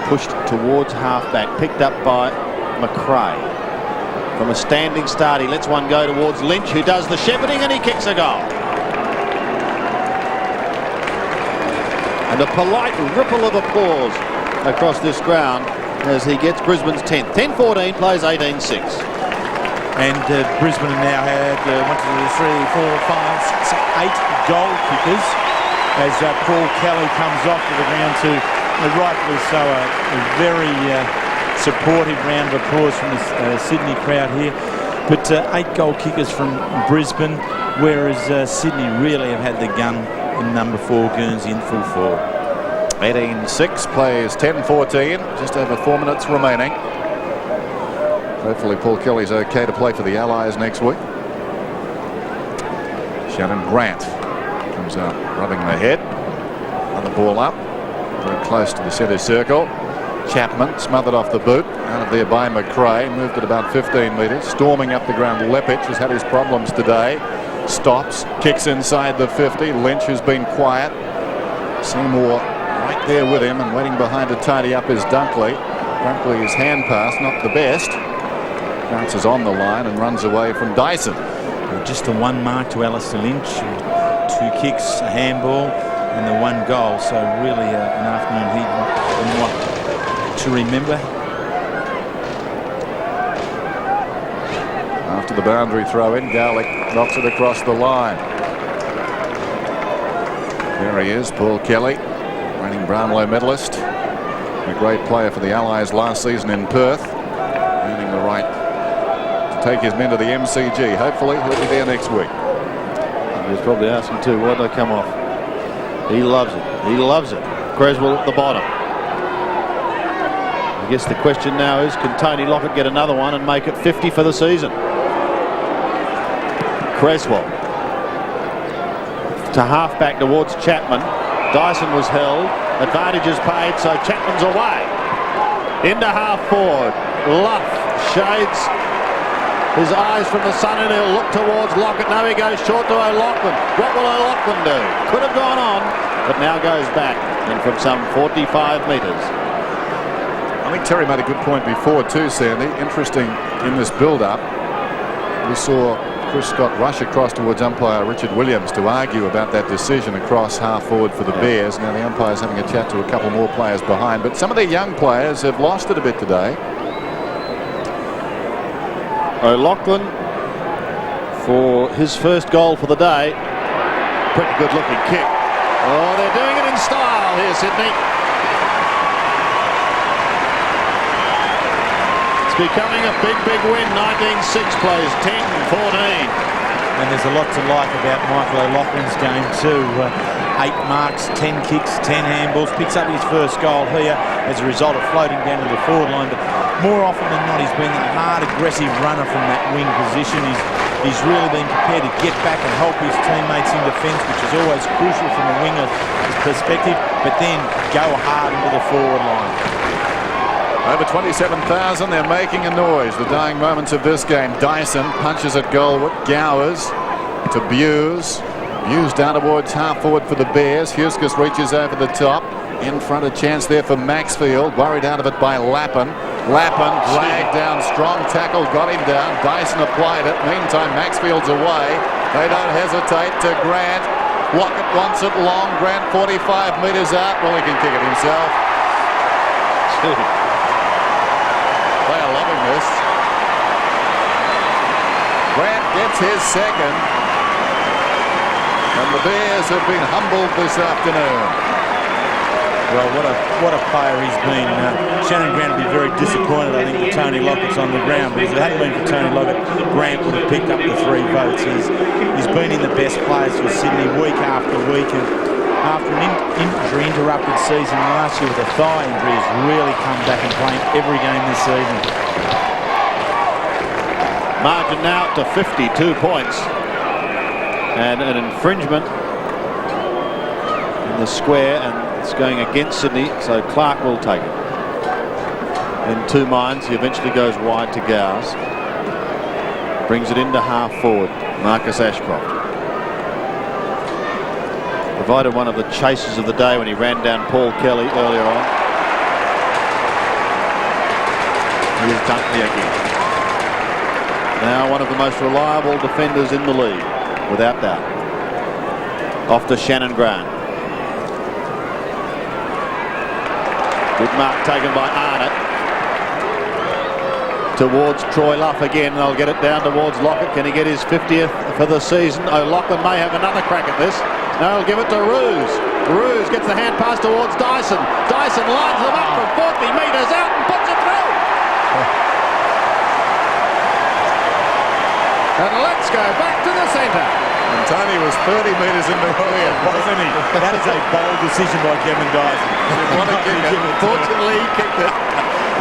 Pushed towards halfback, picked up by McRae. From a standing start, he lets one go towards Lynch, who does the shepherding, and he kicks a goal. And a polite ripple of applause across this ground as he gets Brisbane's 10th. 10-14, plays 18-6. And Brisbane now had 1, 2, 3, 4, 5, 6, 8 goal kickers as Paul Kelly comes off to the ground to, rightly so, a very supportive round of applause from the Sydney crowd here. But 8 goal kickers from Brisbane, whereas Sydney really have had the gun in number 4, Guernsey in full forward. 18-6, plays 10-14, just over 4 minutes remaining. Hopefully Paul Kelly's okay to play for the Allies next week. Shannon Grant comes out rubbing the head. Another ball up, very close to the centre circle. Chapman smothered off the boot, out of there by McRae, moved it about 15 metres. Storming up the ground, Lockett has had his problems today. Stops, kicks inside the 50. Lynch, who's been quiet. Seymour right there with him and waiting behind to tidy up is Dunkley. Dunkley's hand pass, not the best. Bounces on the line and runs away from Dyson. Just a 1 mark to Alistair Lynch, 2 kicks, a handball and the 1 goal. So really an afternoon he want to remember. After the boundary throw in, Garlick knocks it across the line. There he is, Paul Kelly, reigning Brownlow medalist. A great player for the Allies last season in Perth, earning the right to take his men to the MCG. Hopefully he'll be there next week. He was probably asking too, why did I come off? He loves it. He loves it. Creswell at the bottom. I guess the question now is, can Tony Lockett get another one and make it 50 for the season? Creswell to halfback towards Chapman. Dyson was held. Advantage is paid, so Chapman's away. Into half forward. Luff shades his eyes from the sun and he'll look towards Lockett. Now he goes short to O'Loughlin. What will O'Loughlin do? Could have gone on, but now goes back and from some 45 metres. I think Terry made a good point before too, Sandy. Interesting in this build-up. We saw Chris Scott rush across towards umpire Richard Williams to argue about that decision across half forward for the Bears. Now the umpire's having a chat to a couple more players behind, but some of their young players have lost it a bit today. O'Loughlin for his first goal for the day. Pretty good looking kick. Oh, they're doing it in style here, Sydney. becoming a big, big win. 19-6 plays 10-14. And there's a lot to like about Michael O'Loughlin's game too. 8 marks, 10 kicks, 10 handballs. Picks up his first goal here as a result of floating down to the forward line. But more often than not, he's been that hard, aggressive runner from that wing position. He's really been prepared to get back and help his teammates in defence, which is always crucial from a winger's perspective, but then go hard into the forward line. Over 27,000, they're making a noise. The dying moments of this game. Dyson punches at goal with Gowers to Buse. Buse down towards half forward for the Bears. Huskis reaches over the top. In front, a chance there for Maxfield. Worried out of it by Lappin. Lappin dragged down. Strong tackle, got him down. Dyson applied it. Meantime, Maxfield's away. They don't hesitate to Grant. Lockett wants it long. Grant 45 metres out. Well, he can kick it himself. They are loving this. Grant gets his second. And the Bears have been humbled this afternoon. Well, what a player he's been. Shannon Grant will be very disappointed, I think, that Tony Lockett's on the ground. Because if it hadn't been for Tony Lockett, Grant would have picked up the 3 votes. He's been in the best players for Sydney week after week. And after an injury-interrupted season last year with a thigh injury, has really come back and playing every game this season. Margin now to 52 points. And an infringement in the square, and it's going against Sydney, so Clark will take it. In 2 minds, he eventually goes wide to Gowers. Brings it into half forward, Marcus Ashcroft. Provided one of the chases of the day when he ran down Paul Kelly earlier on. Here's Dunkley again. Now one of the most reliable defenders in the league, without doubt. Off to Shannon Grant. Good mark taken by Arnott. Towards Troy Luff again. They'll get it down towards Lockett. Can he get his 50th for the season? O'Loughlin may have another crack at this. No, he'll give it to Roos. Roos gets the hand pass towards Dyson. Dyson lines them up from 40 metres out and puts it through. And let's go back to the centre. And Tony was 30 metres in the rear, wasn't he? That is a bold decision by Kevin Dyson. What a kick it. Fortunately, he kicked it.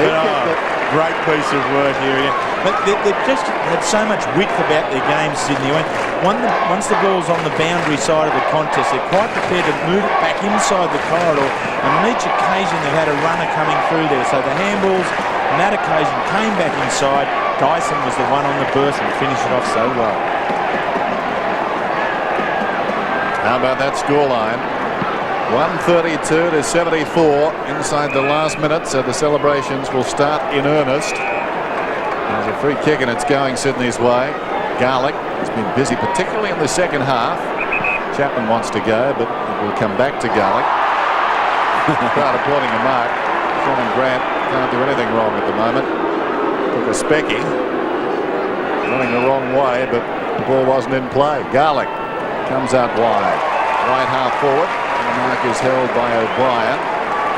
He kicked it. Great piece of work here again. But they've just had so much width about their game, Sydney. Once the ball's on the boundary side of the contest, they're quite prepared to move it back inside the corridor. And on each occasion, they've had a runner coming through there. So the handballs on that occasion came back inside. Dyson was the one on the burst and finished it off so well. How about that scoreline? 132 to 74 inside the last minute, so the celebrations will start in earnest. There's a free kick and it's going Sydney's way. Garlick has been busy, particularly in the second half. Chapman wants to go, but it will come back to Garlick. Crowd applauding a mark. Shannon Grant can't do anything wrong at the moment. Took a specky. Running the wrong way, but the ball wasn't in play. Garlick comes out wide. Right half forward. The mark is held by O'Brien.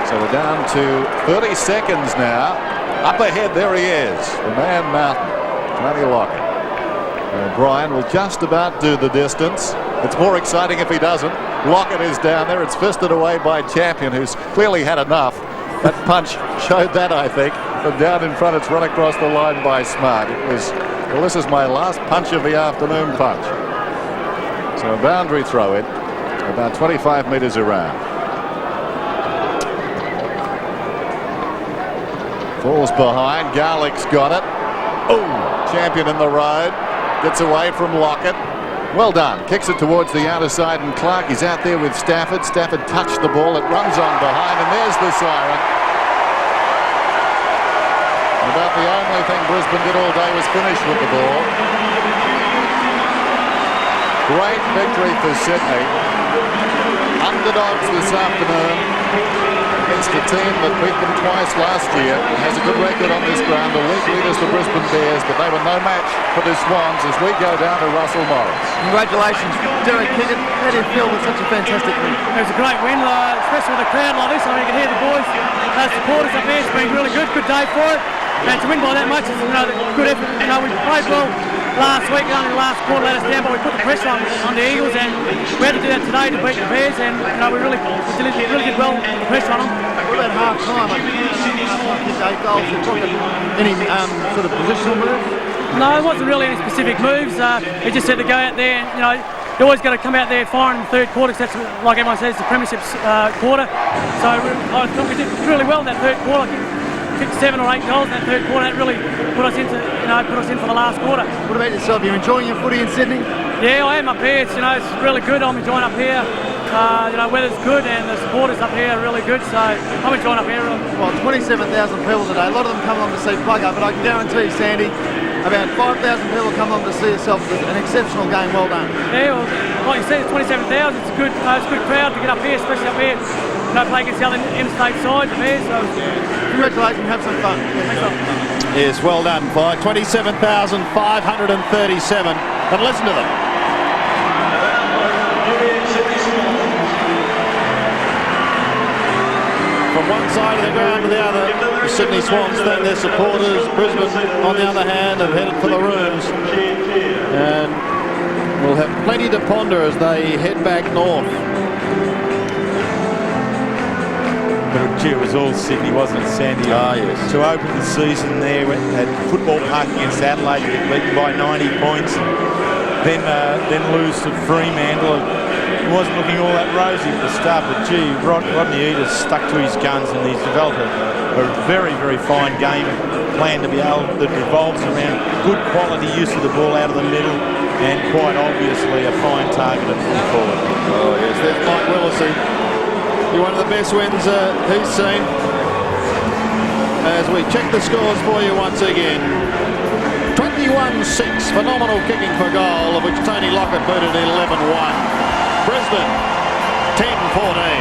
So we're down to 30 seconds now. Up ahead, there he is. The man mountain, Tony Lockett. O'Brien will just about do the distance. It's more exciting if he doesn't. Lockett is down there. It's fisted away by Champion, who's clearly had enough. That punch showed that, I think. From down in front, it's run across the line by Smart. It was, well, this is my last punch of the afternoon punch. So a boundary throw in, about 25 metres around. Falls behind. Garlick's got it. Oh, Champion in the road. Gets away from Lockett. Well done. Kicks it towards the outer side, and Clark is out there with Stafford. Stafford touched the ball. It runs on behind, and there's the siren. About the only thing Brisbane did all day was finish with the ball. Great victory for Sydney. Underdogs this afternoon against a team that beat them twice last year. Has a good record on this ground. The league leaders, the Brisbane Bears, but they were no match for the Swans as we go down to Russell Morris. Congratulations, Derek Keegan. How do you feel with such a fantastic win? It was a great win, especially with a crowd like this. I mean, you can hear the boys, supporters up here. It's been really good. Good day for it. And to win by that much is, good effort. We played well last week, only the last quarter let us down, but we put the pressure on the Eagles, and we had to do that today to beat the Bears, and we really did well with the pressure on them. What about half time? I think 8 goals. Any sort of positional moves? No, it wasn't really any specific moves. He just said to go out there, and you always got to come out there firing in the third quarter, because that's, like everyone says, the premiership's quarter. So I thought we did really well in that third quarter. I kicked 7 or 8 goals in that third quarter. That really put us in for the last quarter. What about yourself? Are you enjoying your footy in Sydney? Yeah, I am up here. It's really good. I'm enjoying up here. Weather's good and the supporters up here are really good, so I'm enjoying up here. Well, 27,000 people today. A lot of them come along to see Plugger, but I can guarantee you, Sandy, about 5,000 people come along to see yourself. An exceptional game. Well done. Yeah, well, like you said, it's 27,000. It's a good crowd to get up here, especially up here. Play against the other interstate sides of here. So congratulations, have some fun. Thanks a lot. Yes, well done, Fi. 27,537. And listen to them. From one side of the ground to the other, the Sydney Swans thank their supporters. Brisbane, on the other hand, have headed for the rooms. And we'll have plenty to ponder as they head back north. But gee, it was all Sydney, wasn't it, Sandy? Ah, yes. To open the season there at Football Park against Adelaide, get beaten by 90 points, then lose to Fremantle. It wasn't looking all that rosy at the start, but gee, Rodney Eater stuck to his guns, and he's developed a very, very fine game plan to be able that revolves around good quality use of the ball out of the middle, and quite obviously a fine target at full forward. Oh yes, there's Mike Willisey. One of the best wins he's seen. As we check the scores for you once again. 21-6, phenomenal kicking for goal, of which Tony Lockett booted 11-1. Brisbane, 10-14.